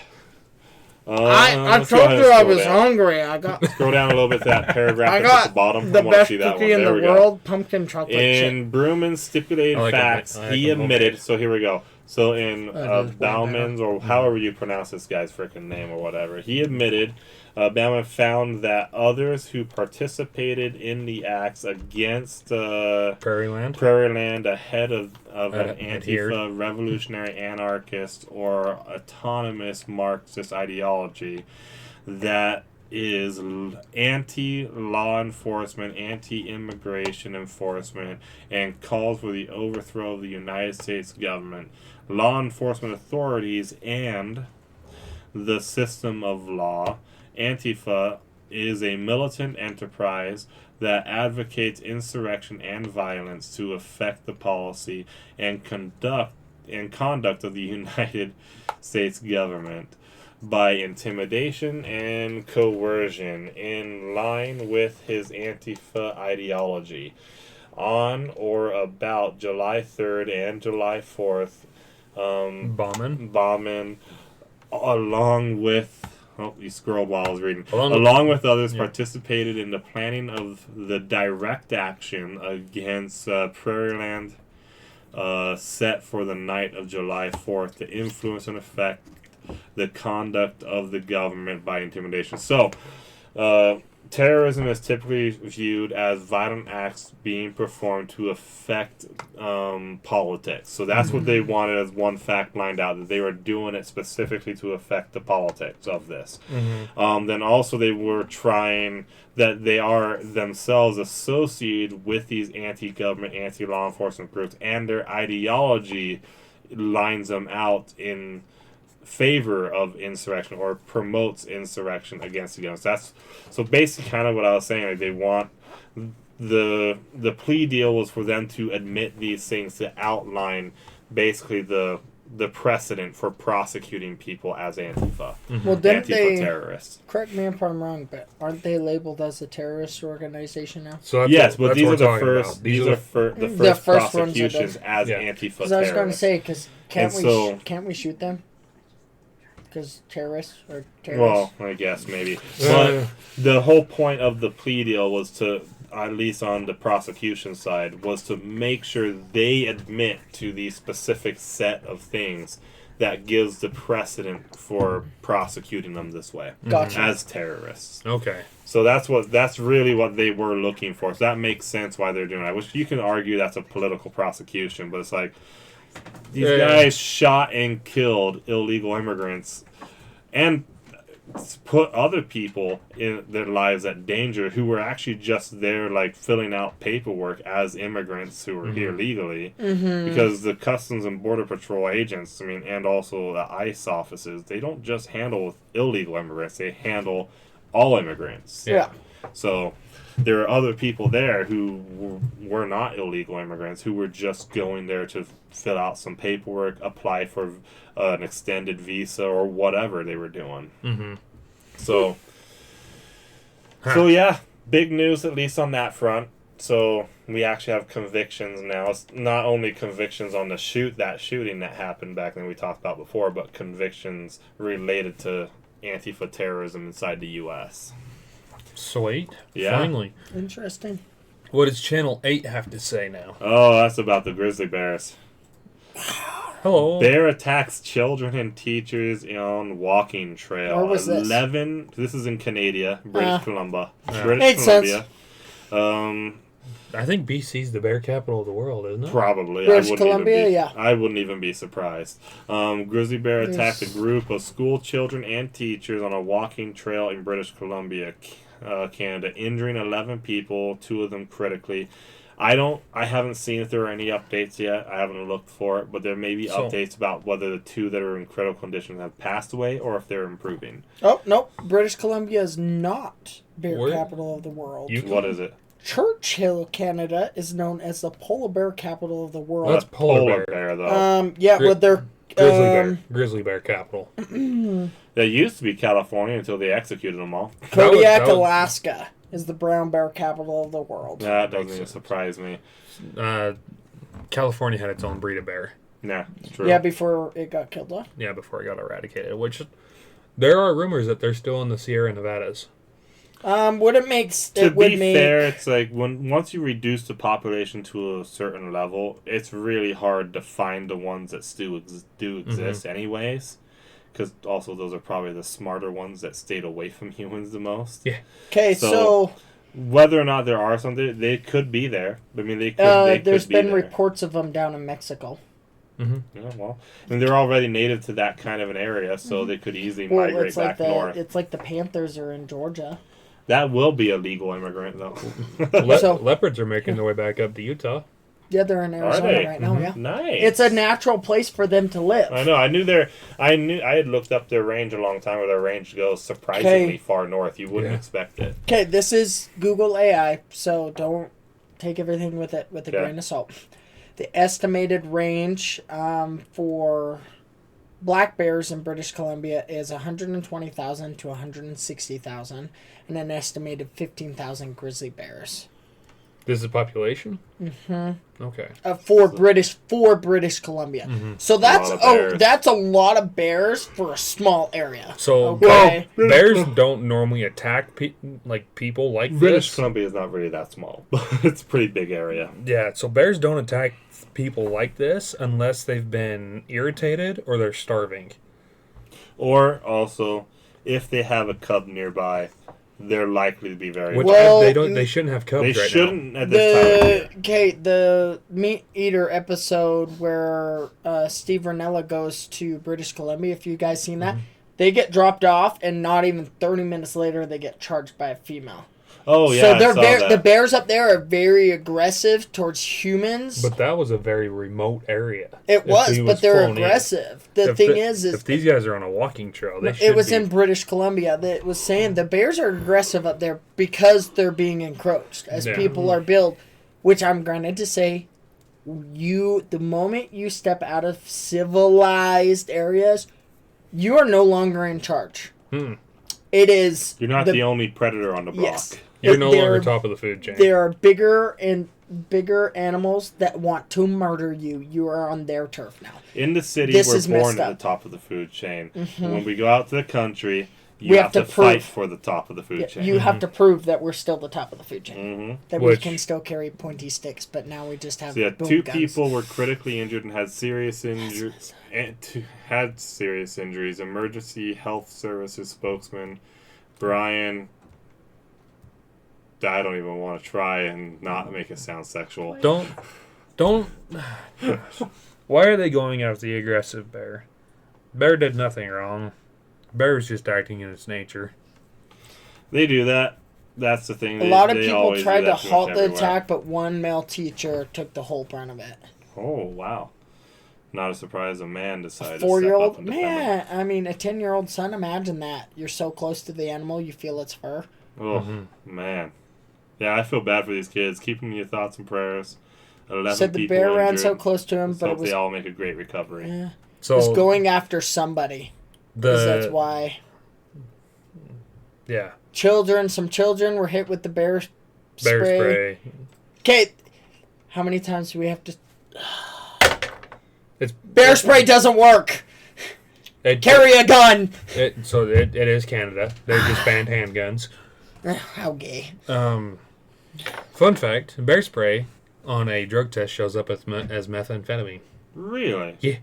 I Let's go told ahead you and I scroll was down. hungry. I got Scroll down a little bit to that paragraph I that's at got the bottom. the I want to best see that one. cookie in There the we go. world, pumpkin chocolate chip. In Bruman's stipulated I like facts, them- I like he them admitted. homemade. So here we go. So in That is way Bauman's, or however you pronounce this guy's freaking name or whatever, he admitted Bauman found that others who participated in the acts against Prairie Land. Prairie Land ahead of an Adhered. Antifa revolutionary anarchist or autonomous Marxist ideology that is anti-law enforcement, anti-immigration enforcement, and calls for the overthrow of the United States government, law enforcement authorities, and the system of law. Antifa is a militant enterprise that advocates insurrection and violence to affect the policy and conduct of the United States government by intimidation and coercion in line with his Antifa ideology. On or about July 3rd and July 4th, Bauman, along with... Oh, you scrolled while I was reading. Along with others, participated in the planning of the direct action against Prairie Land set for the night of July 4th to influence and affect the conduct of the government by intimidation. So, terrorism is typically viewed as violent acts being performed to affect politics. So that's what they wanted as one fact lined out, that they were doing it specifically to affect the politics of this. Then also they were trying, that they are themselves associated with these anti-government, anti-law enforcement groups, and their ideology lines them out in favor of insurrection or promotes insurrection against the government. That's so basically kind of what I was saying. Like, they want the plea deal was for them to admit these things, to outline basically the precedent for prosecuting people as Antifa. Well, didn't Antifa they? terrorists. Correct me if I'm wrong, but aren't they labeled as a terrorist organization now? So that's Yes, what, but that's these what are the we're talking first. about. These are the The first first ones that prosecutions does- as Yeah. Antifa Because I was going to terrorists. say, because And so- can't we shoot them? Because terrorists or Well, terrorists. I guess maybe. But the whole point of the plea deal was to, at least on the prosecution side, was to make sure they admit to the specific set of things that gives the precedent for prosecuting them this way Gotcha. as terrorists. Okay. So that's really what they were looking for. So that makes sense why they're doing it. Which you can argue that's a political prosecution, but it's like these guys shot and killed illegal immigrants and put other people in their lives at danger who were actually just there, like, filling out paperwork as immigrants who were here legally. Because the Customs and Border Patrol agents, I mean, and also the ICE offices, they don't just handle illegal immigrants, they handle all immigrants. Yeah. So there are other people there who were not illegal immigrants, who were just going there to fill out some paperwork, apply for an extended visa or whatever they were doing. So yeah, big news at least on that front. So we actually have convictions now. It's not only convictions on the shooting that happened back then we talked about before, but convictions related to Antifa terrorism inside the U.S. Sweet. Yeah. Finally. Interesting. What does Channel 8 have to say now? Oh, that's about the grizzly bears. Hello. Bear attacks children and teachers on walking trail. Where was this? 11. This is in Canada, British Columbia. British Makes Columbia. sense. I think BC's the bear capital of the world, isn't it? Probably. British Columbia, yeah. I wouldn't even be surprised. Grizzly bear attacked a group of school children and teachers on a walking trail in British Columbia, Canada, injuring 11 people, 2 of them critically. I haven't seen if there are any updates yet. I haven't looked for it, but there may be updates about whether the 2 that are in critical condition have passed away or if they're improving. Oh, nope. British Columbia is not bear Where? capital of the world. What is it? Churchill, Canada is known as the polar bear capital of the world. That's polar bear. though. Yeah, Gri- well, they're Grizzly bear capital. That used to be California until they executed them all. Kodiak, that was- Alaska is the brown bear capital of the world. That doesn't even surprise me. California had its own breed of bear. Nah, it's true. Yeah, before it got killed off. Yeah, before it got eradicated. Which there are rumors that they're still in the Sierra Nevadas. Would it make To be fair, it's like once you reduce the population to a certain level, it's really hard to find the ones that still do exist anyways. Because also those are probably the smarter ones that stayed away from humans the most. Yeah. Okay, so whether or not there are some, they could be there. I mean, they could. there's be been there. reports of them down in Mexico. Yeah, well, I mean, they're already native to that kind of an area, so they could easily migrate it's like back north. it's like the Panthers are in Georgia. That will be a legal immigrant, though. Leopards are making their way back up to Utah. Yeah, they're in Are Arizona they? right now. Yeah, Nice. it's a natural place for them to live. I know. I had looked up their range a long time ago. Their range goes surprisingly Okay. far north. You wouldn't expect it. Okay, this is Google AI, so don't take everything with a Okay. grain of salt. The estimated range for black bears in British Columbia is 120,000 to 160,000, and an estimated 15,000 grizzly bears. This is the population? Okay. For British Columbia. So that's lot of bears. that's a lot of bears for a small area. So Okay. bears don't normally attack people like British this. Columbia is not really that small, but it's a pretty big area. Yeah, so bears don't attack people like this unless they've been irritated or they're starving. Or also, if they have a cub nearby, they're likely to be very. Which Well, they shouldn't have cubs They right shouldn't at this time of year. The meat eater episode where Steve Ranella goes to British Columbia. If you guys seen that, they get dropped off, and not even 30 minutes later, they get charged by a female. Oh yeah, So I they're saw that. the bears up there are very aggressive towards humans. now. But that was a very remote area. It If was, he but they're flown in. aggressive. The thing is if these guys are on a walking trail, they should it was be. in British Columbia that was saying the bears are aggressive up there because they're being encroached as Yeah. people are billed, which I'm granted to say, the moment you step out of civilized areas, you are no longer in charge. It is You're not the only predator on the block. yes. You're no There- longer top of the food chain. There are bigger animals that want to murder you. You are on their turf now. In the city, This we're is born messed at the up. top of the food chain. And when we go out to the country, you We have have to to prove- fight for the top of the food chain. You have to prove that we're still the top of the food chain. That we Which- can still carry pointy sticks, but now we just have So yeah, boom 2 guns. people were critically injured and had serious injuries. Emergency Health Services spokesman Brian. I don't even want to try and not make it sound sexual. Don't. Why are they going after the aggressive bear? Bear did nothing wrong. Bear is just acting in its nature. They do that. That's the thing. A lot of they people always do tried to that pretty much halt the everywhere. attack, but one male teacher took the whole brunt of it. Oh wow! Not a surprise. A man decided. 4-year-old to step up and defend him. man. I mean, a 10-year-old son. Imagine that. You're so close to the animal, you feel its fur. Oh man, yeah, I feel bad for these kids. Keep them in your thoughts and prayers. 11 Said the people bear ran injured. so close to him, Let's but it hope was they all make a great recovery. yeah, So was going after somebody. 'Cause that's the why yeah, some children were hit with the bear bear spray. spray. Okay, how many times do we have to? It's Bear spray doesn't work. It, Carry a gun. it is Canada. They just banned handguns. How gay. Fun fact: bear spray on a drug test shows up as methamphetamine. Really? Yeah.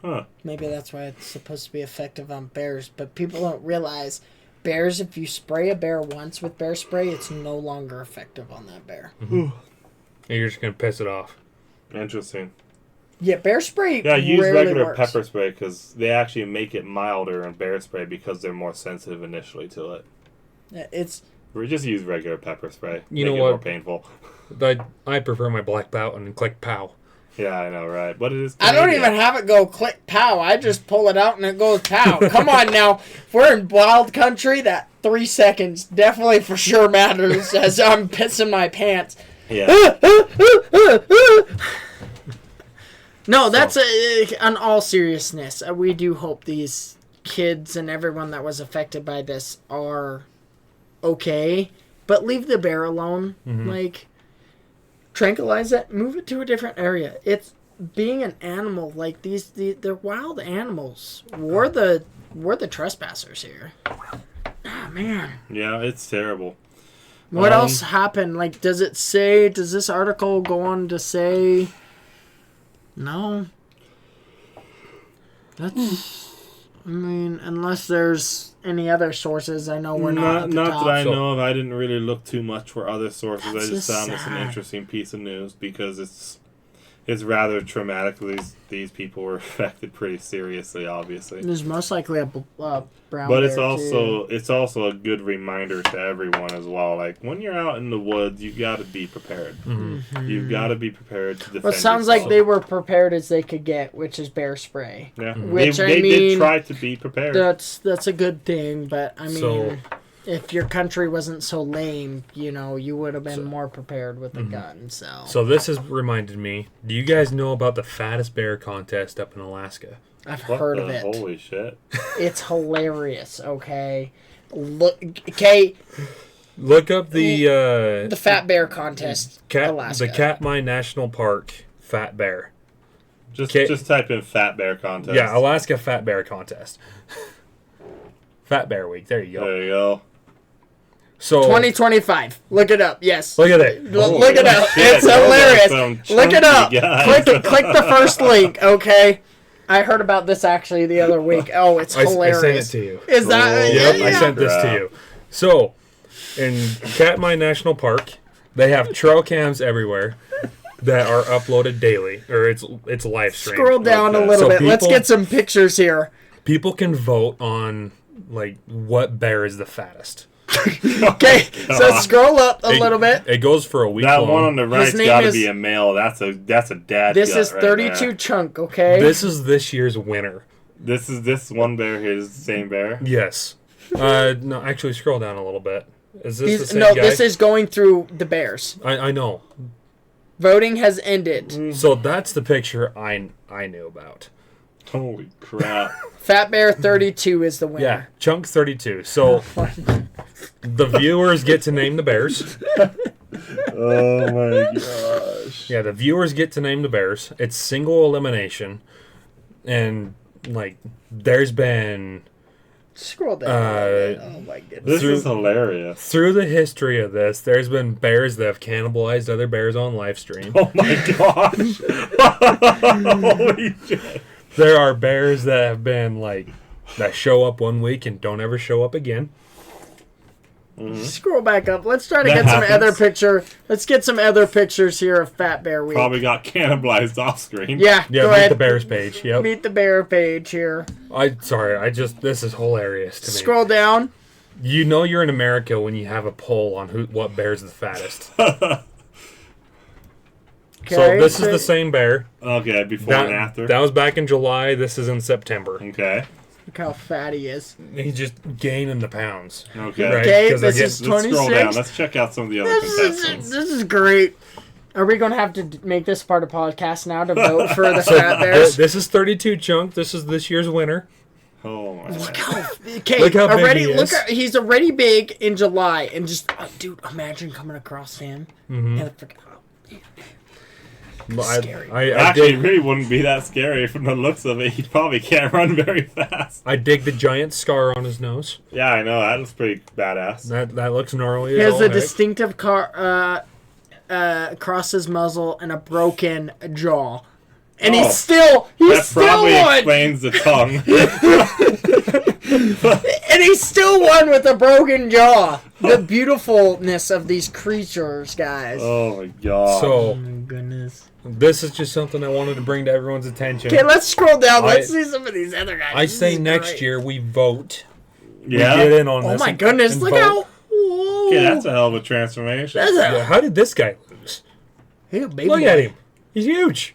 Huh. Maybe that's why it's supposed to be effective on bears, but people don't realize bears, if you spray a bear once with bear spray, it's no longer effective on that bear. You're just gonna piss it off. Interesting. Yeah, bear spray Yeah, use rarely regular works. pepper spray because they actually make it milder in bear spray because they're more sensitive initially to it. Yeah, it's We just use regular pepper spray. You make know it what? more painful. I prefer my black bout and click pow. Yeah, I know, right? But it is. I don't Canadian. even have it go click pow. I just pull it out and it goes pow. Come on now. If we're in wild country, that 3 seconds definitely for sure matters as I'm pissing my pants. Yeah. No, that's on all seriousness. We do hope these kids and everyone that was affected by this are okay. But leave the bear alone. Like, tranquilize it, move it to a different area. It's being an animal. Like they're wild animals. We're the trespassers here. Ah, man. Yeah, it's terrible. What else happened? Like, does this article go on to say? No. That's. I mean, unless there's any other sources, I know we're not. At the Not top. that I know of. I didn't really look too much for other sources. That's I just just found this an sad. interesting piece of news because it's rather traumatic. These people were affected pretty seriously, obviously. There's most likely a brown. But it's bear, too. also a good reminder to everyone as well. Like when you're out in the woods, you got to be prepared. You've got to be prepared to defend. Well, it sounds yourself. like they were prepared as they could get, which is bear spray. Yeah, Which, they I did mean, try to be prepared. That's a good thing, but I mean, So- if your country wasn't so lame, you would have been more prepared with a gun. So this has reminded me. Do you guys know about the fattest bear contest up in Alaska? I've What heard the of it. Holy shit! It's hilarious. Okay, look. Okay, Look up the the fat bear contest, Alaska. the Katmai National Park fat bear. Just type in fat bear contest. Yeah, Alaska fat bear contest. Fat bear week. There you go. There you go. So 2025. Look it up. Yes. look at it. Look it up. shit, It's those are hilarious. some Look it up. chunky guys. Click the first link. Okay. I heard about this actually the other week. Oh, it's I hilarious. sent it to you. Is that? Oh, Yep, yeah. I sent this to Crap. you. So, in Katmai National Park, they have trail cams everywhere that are uploaded daily, or it's live streamed. Scroll down a Okay. little So bit. Let's people- get some pictures here. People can vote on like what bear is the fattest. Okay, so scroll up a little bit. It goes for a week That long. one on the right's name got to is- be a male. That's a dad. This gut is right 32 there. chunk. Okay. This is this year's winner. This one bear here is the same bear. Yes. No, actually, scroll down a little bit. Is this the same no, guy? this is going through the bears. I know. Voting has ended. So that's the picture I knew about. Holy crap! Fat Bear 32 is the winner. Yeah, Chunk 32. So the viewers get to name the bears. Oh my gosh! Yeah, the viewers get to name the bears. It's single elimination. And, like, there's been, Scroll down a little bit. Oh my goodness. This is hilarious. through the history of this, there's been bears that have cannibalized other bears on live stream. Oh my gosh! Holy shit! There are bears that have been, like, that show up one week and don't ever show up again. Scroll back up. Let's try to That get some happens. other picture. Let's get some other pictures here of Fat Bear Week. Probably got cannibalized off screen. Yeah, Yeah, go meet ahead. the bears page. Yep. Meet the bear page here. This is hilarious to me. Scroll down. You know you're in America when you have a poll on what bear's the fattest. Okay, So this is the same bear. Okay, before and after. That was back in July. This is in September. Okay. Look how fat he is. He's just gaining the pounds. Okay. Right? Okay, 'Cause this I is guess- Let's scroll 26. down. Let's check out some of the other contestants. This is great. Are we going to have to make this part of podcast now to vote for the Fat Bears? This is 32 Chunk. This is this year's winner. Oh my god. Okay, Look how big already. he Look, is. he's already big in July, and just dude, imagine coming across him. Mm-hmm. And Scary. I Actually, it dig, really wouldn't be that scary from the looks of it. He probably can't run very fast. I dig the giant scar on his nose. Yeah, I know. That looks pretty badass. That looks gnarly. He as has all a heck. distinctive across his muzzle and a broken jaw. And Oh, he's still That probably won. explains the tongue. And he still won with a broken jaw. The beautifulness of these creatures, guys. Oh my god. So my goodness. this is just something I wanted to bring to everyone's attention. Okay, let's scroll down. Let's I- see some of these other guys. I This say is next great. year we vote. yeah. We get in on Oh this. my and- goodness! and Look vote. how. Whoa. Okay, that's a hell of a transformation. That's a. Yeah, how did this guy lose? Hey, baby Look boy. at him. He's huge.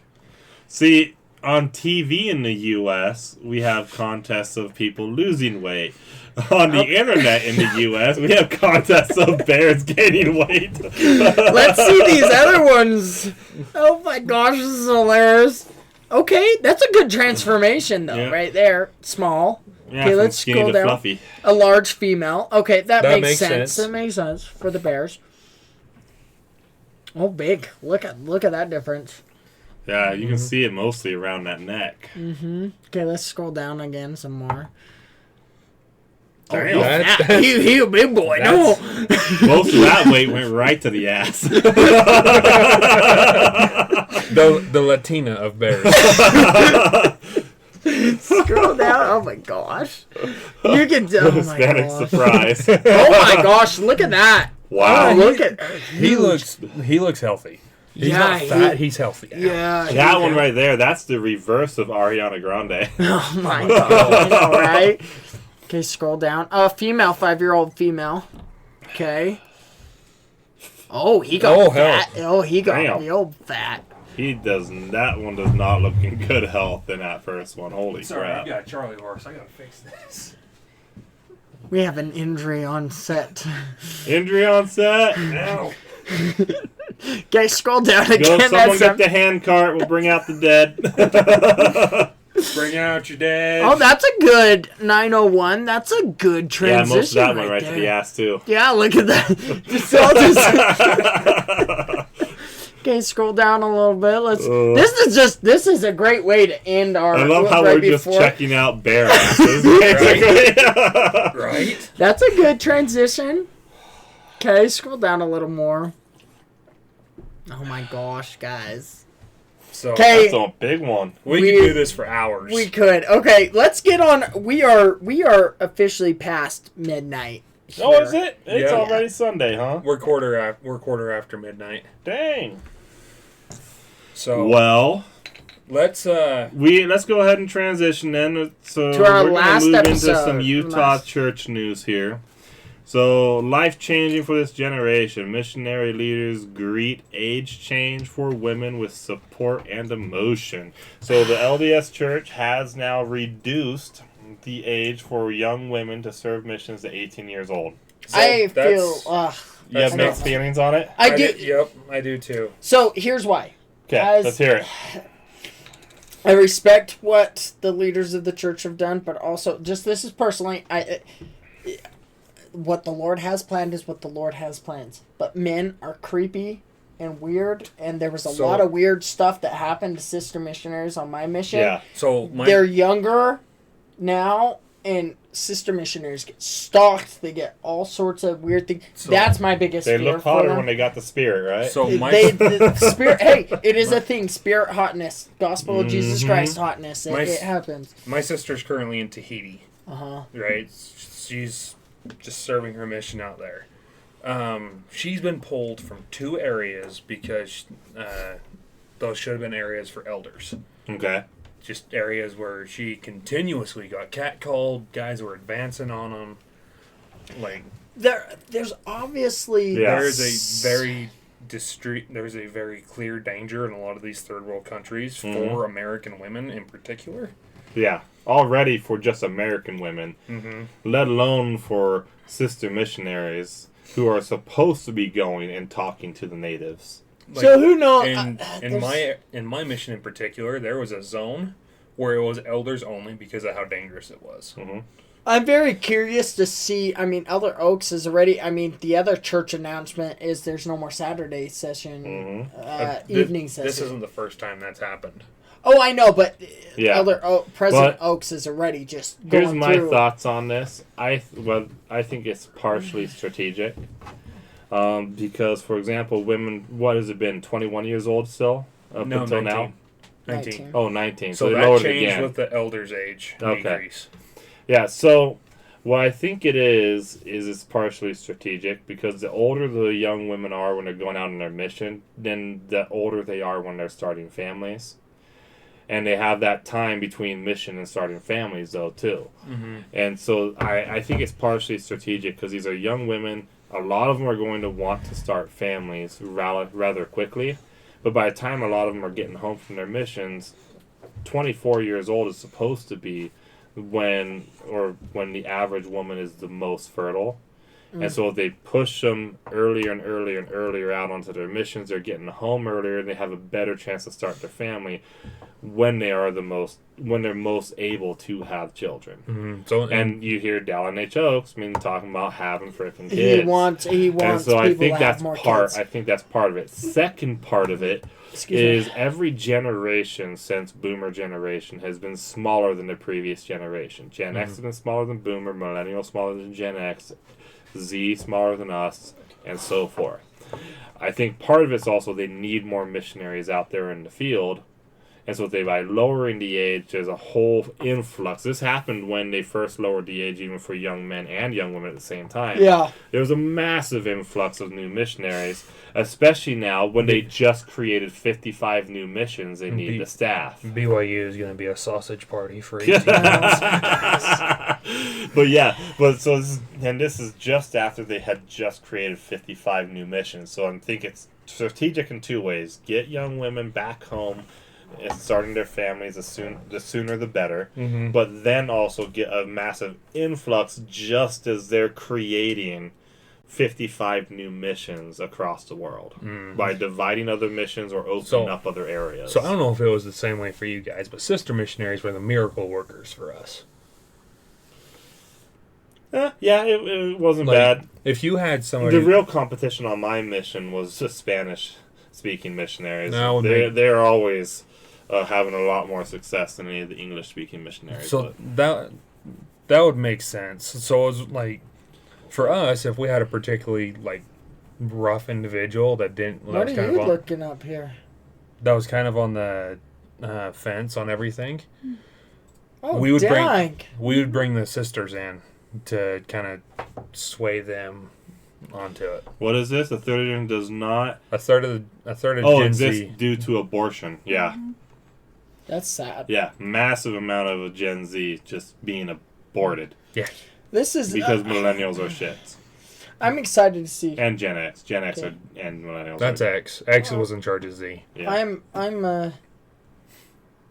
See, on TV in the U.S., we have contests of people losing weight. On the internet in the U.S., we have contests of bears gaining weight. Let's see these other ones. Oh my gosh, this is hilarious. Okay, that's a good transformation though, Yeah. right there. Small. Yeah, Okay, from let's skinny scroll to down. fluffy. A large female. Okay, that That makes makes sense. sense. That makes sense for the bears. Oh, big! Look at that difference. Yeah, you can see it mostly around that neck. Okay, let's scroll down again some more. Damn, Oh, that's- yeah, he a big boy. No. Most of that weight went right to the ass. The Latina of bears. Scroll down. Oh my gosh. You can tell. Oh my Hispanic gosh. surprise. Oh my gosh! Look at that. Wow. Oh, look at. he looks healthy. He's Yeah, not fat. He's healthy. Yeah. That one right there, that's the reverse of Ariana Grande. Oh my god! All right. Okay, scroll down. Female, 5-year-old female. Okay. Oh, he got Oh, hell. fat. Oh, he got Damn. real fat. That one does not look in good health in that first one. Holy crap. got a Charlie horse. I gotta fix this. We have an injury on set. Injury on set? Ow. Okay, scroll down Go, again. someone That's get the hand cart. We'll bring out the dead. Bring out your dad. Oh, that's a good 901. That's a good Yeah, transition. most of that one right there. to the ass, too. Yeah, look at that. Just all just- Okay, scroll down a little bit. This is a great way to end our. I love how right we're just before. checking out bear asses. basically. Right? That's a good transition. Okay, scroll down a little more. Oh my gosh, guys. So Okay. That's a big one. we we- could do this for hours. We could. Okay, let's get on. We are officially past midnight. Oh, here. is it? It's Yeah. already Sunday, huh? We're quarter after midnight. Dang. So Well, let's let's go ahead and transition then. So To our we're last gonna move episode. into some Utah Last- church news here. So, life changing for this generation. Missionary leaders greet age change for women with support and emotion. So, the LDS Church has now reduced the age for young women to serve missions to 18 years old. I feel. that's- You have That's mixed not- feelings on it? I do. Yep, I do too. So here's why. Okay, Guys- let's hear it. I respect what the leaders of the church have done, but also just this is personally. What the Lord has planned is what the Lord has plans. But men are creepy and weird, and there was a So- lot of weird stuff that happened to sister missionaries on my mission. Yeah. So They're younger now, and sister missionaries get stalked. They get all sorts of weird things. So- That's my biggest They fear look for hotter them. when they got the spirit, right? so my The spirit. Hey, it is a thing. Spirit hotness, gospel of Jesus Christ hotness. My- It happens. my sister's currently in Tahiti, Uh-huh. right? She's just serving her mission out there. She's been pulled from 2 areas because those should have been areas for elders. Okay. Just areas where she continuously got catcalled. Guys were advancing on them. Like There's obviously Yeah. there's a very clear danger in a lot of these third world countries for American women in particular. Yeah. Already for just American women, let alone for sister missionaries who are supposed to be going and talking to the natives. Like, so who knows? in my mission in particular, there was a zone where it was elders only because of how dangerous it was. I'm very curious to see. I mean, Elder Oaks is already. I mean, the other church announcement is there's no more Saturday session, evening session. This isn't the first time that's happened. Oh, I know, but Yeah. President Oaks is already just going Here's my through. thoughts on this. I think it's partially strategic. Because, for example, women, what has it been, 21 years old still? Up No, until 19. now? 19. Oh, 19. So they that lowered it changed again. with the elder's age decrease. Yeah, so what I think it is it's partially strategic because the older the young women are when they're going out on their mission, then the older they are when they're starting families. And they have that time between mission and starting families, though, too. Mm-hmm. And so I think it's partially strategic because these are young women. A lot of them are going to want to start families rather quickly. But by the time a lot of them are getting home from their missions, 24 years old is supposed to be when the average woman is the most fertile. And so if they push them earlier and earlier and earlier out onto their missions, they're getting home earlier and they have a better chance to start their family when they're most able to have children. Mm-hmm. So And you hear Dallin H. Oaks talking about having freaking kids. He wants and so I people think to that's have more part. kids. I think that's part of it. Second part of it is every generation since Boomer generation has been smaller than the previous generation. Gen X has been smaller than Boomer, Millennial smaller than Gen X, Z smaller than us, and so forth. I think part of it's also they need more missionaries out there in the field. And so by lowering the age, there's a whole influx. This happened when they first lowered the age even for young men and young women at the same time. Yeah. There was a massive influx of new missionaries, especially now when they just created 55 new missions. They need the staff. BYU is going to be a sausage party for 18 months. This is just after they had just created 55 new missions. So I think it's strategic in two ways. Get young women back home and starting their families the sooner the better, but then also get a massive influx just as they're creating 55 new missions across the world by dividing other missions or opening up other areas. So I don't know if it was the same way for you guys, but sister missionaries were the miracle workers for us. Yeah, it wasn't bad. If you had somebody... The real competition on my mission was the Spanish-speaking missionaries. They're always having a lot more success than any of the English-speaking missionaries. So that would make sense. So it was like, for us, if we had a particularly like rough individual that didn't... What are you looking up here? That was kind of on the fence on everything. Oh, we would bring the sisters in to kind of sway them onto it. What is this? A third of them does not... A third of Gen exists Z. due to abortion. Yeah. That's sad. Yeah, massive amount of Gen Z just being aborted. Yeah. This is... Because millennials are shits. I'm excited to see. And Gen X. Gen X and millennials That's X. X was in charge of Z. Yeah. I'm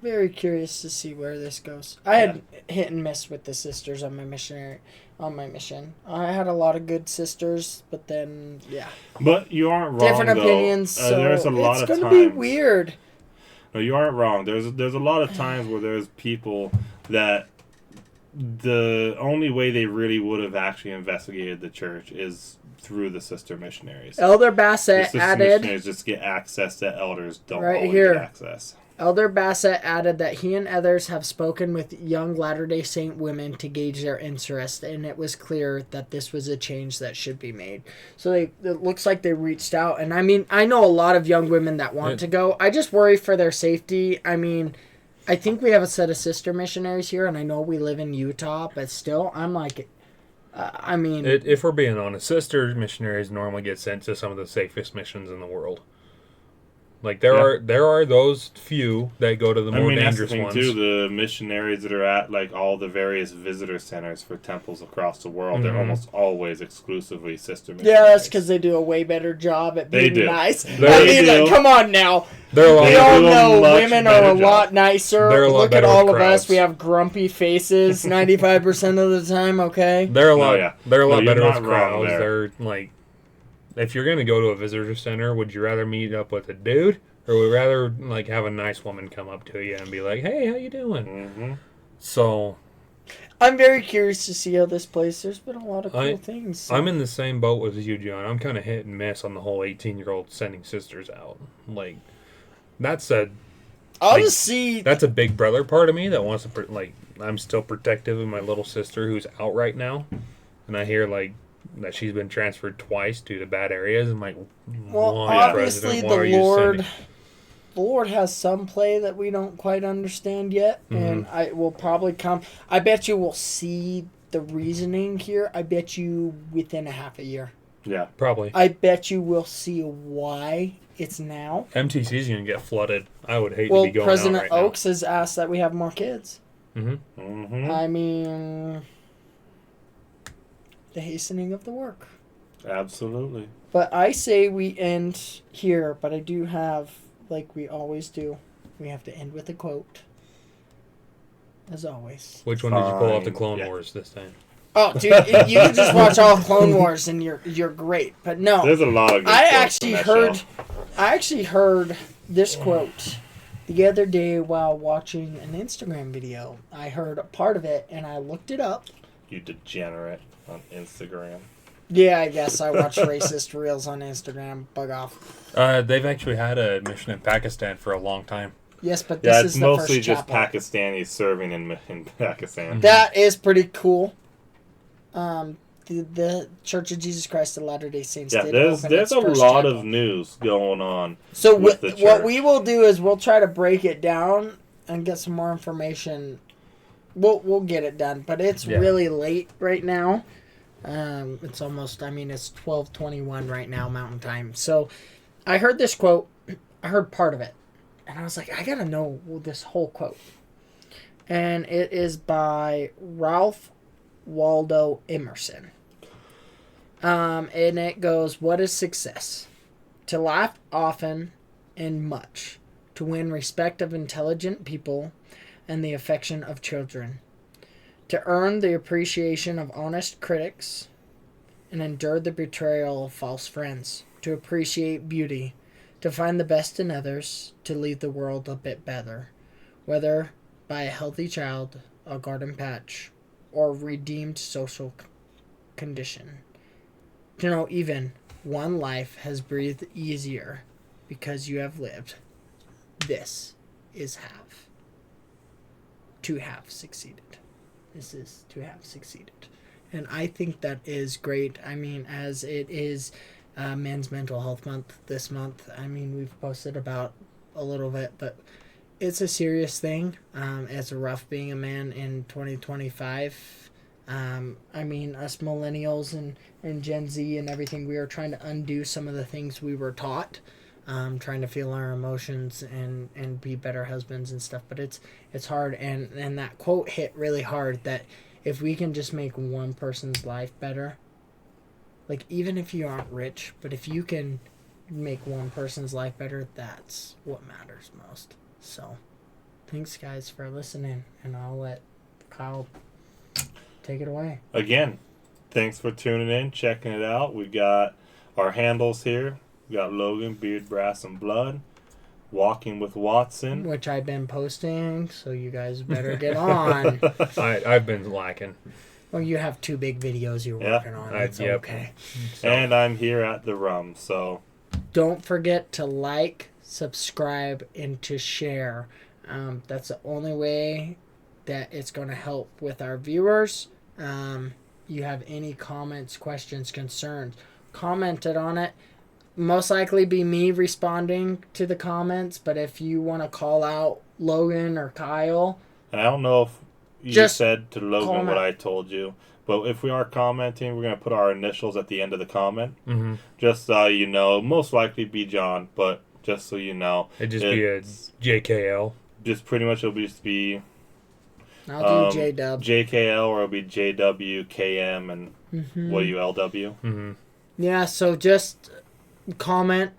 very curious to see where this goes. I had hit and miss with the sisters on my mission. I had a lot of good sisters, but then But you aren't wrong. Different opinions. So there's a lot of it's times. going to be weird. No, you aren't wrong. There's a lot of times where there's people that the only way they really would have actually investigated the church is through the sister missionaries. Elder The Bassett sister added missionaries just get access that elders don't right always here. get access. Elder Bassett added that he and others have spoken with young Latter-day Saint women to gauge their interest, and it was clear that this was a change that should be made. So it looks like they reached out, and I mean, I know a lot of young women that want to go. I just worry for their safety. I mean, I think we have a set of sister missionaries here, and I know we live in Utah, but still, I'm like, if we're being honest, sister missionaries normally get sent to some of the safest missions in the world. Like there are those few that go to the more dangerous ones. That's the thing too. The missionaries that are at like all the various visitor centers for temples across the world, they're almost always exclusively sister missionaries. Yeah, that's because they do a way better job at being nice. Like, come on now. We They all know women are a lot nicer. Look at all of us. We have grumpy faces 95% of the time. Okay. They're a lot better with crowds. There. They're like, if you're going to go to a visitor center, would you rather meet up with a dude, or would you rather like have a nice woman come up to you and be like, "Hey, how you doing?" Mm-hmm. So, I'm very curious to see how this plays. There's been a lot of cool things. So. I'm in the same boat as you, John. I'm kind of hit and miss on the whole 18-year-old sending sisters out. Like, that's a just see. That's a big brother part of me that wants to I'm still protective of my little sister who's out right now, and I hear that she's been transferred twice due to bad areas. I'm like, well, why, obviously President? The Lord has some play that we don't quite understand yet, and I will probably come. I bet you we'll see the reasoning here. I bet you within a half a year. Yeah, probably. I bet you we'll see why it's now. MTC's gonna get flooded. I would hate to be going President out right Oaks has asked that we have more kids. Mm-hmm. I mean, the hastening of the work. absolutely. But I say we end here, but I do have, like we always do, we have to end with a quote. As always. Which one did you pull off the Fine. Clone Yeah. Wars this time? Oh, dude, you can just watch all Clone Wars and you're great. But no, There's a lot of good I quotes from that show. actually heard this quote the other day while watching an Instagram video. I heard a part of it and I looked it up. You degenerate on Instagram. Yeah, I guess I watch racist reels on Instagram. Bug off. They've actually had a mission in Pakistan for a long time. Yes, but this Yeah, is it's the mostly first just chapter. Pakistanis serving in Pakistan. That is pretty cool. The Church of Jesus Christ of Latter-day Saints. Yeah, did there's open its a first lot chapel. of news going on. So with the what church. we will do is we'll try to break it down and get some more information. We'll get it done, but it's really late right now. It's almost. I mean, it's 12:21 right now Mountain Time. So I heard this quote. I heard part of it, and I was like, I gotta know this whole quote. And it is by Ralph Waldo Emerson. And it goes, what is success? To laugh often and much, to win respect of intelligent people and the affection of children, to earn the appreciation of honest critics and endure the betrayal of false friends, to appreciate beauty, to find the best in others, to leave the world a bit better, whether by a healthy child, a garden patch, or redeemed social condition. To know even one life has breathed easier because you have lived. This is have. To have succeeded. This is to have succeeded. And I think that is great. I mean, as it is Men's Mental Health Month this month, I mean, we've posted about a little bit, but it's a serious thing. It's rough being a man in 2025. I mean, us millennials and Gen Z and everything, we are trying to undo some of the things we were taught, trying to feel our emotions and be better husbands and stuff. But it's hard, and that quote hit really hard, that if we can just make one person's life better, like even if you aren't rich, but if you can make one person's life better, that's what matters most. So, thanks guys for listening, and I'll let Kyle take it away. Again, thanks for tuning in, checking it out. We got our handles here. We got Logan, Beard, Brass, and Blood. Walking with Watson. Which I've been posting, so you guys better get on. I've been lacking. Well, you have 2 big videos you're working on. It's okay. So, And I'm here at the Rum, so Don't forget to like, subscribe, and to share. That's the only way that it's going to help with our viewers. You have any comments, questions, concerns, commented on it. Most likely be me responding to the comments, but if you want to call out Logan or Kyle, and I don't know if you Just said to Logan comment. what I told you, but if we are commenting, we're going to put our initials at the end of the comment. mm-hmm. Just so you know, most likely be John, but just so you know. It'd just be a JKL. Just pretty much it'll just be I'll do J-Dub. JKL, or it'll be JWKM, and what are you, LW? Mm-hmm. Yeah, so just comment.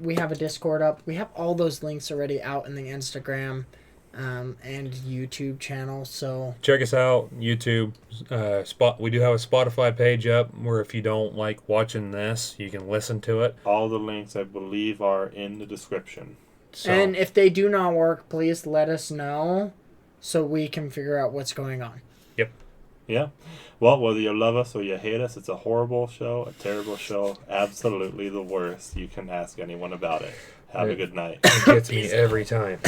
We have a Discord up. We have all those links already out in the Instagram and YouTube channel. So Check us out, YouTube. We do have a Spotify page up where if you don't like watching this, you can listen to it. All the links, I believe, are in the description. So, and if they do not work, please let us know so we can figure out what's going on. Yep. Yeah. Well, whether you love us or you hate us, it's a horrible show, a terrible show, absolutely the worst. You can ask anyone about it. Have a good night. It gets me every time.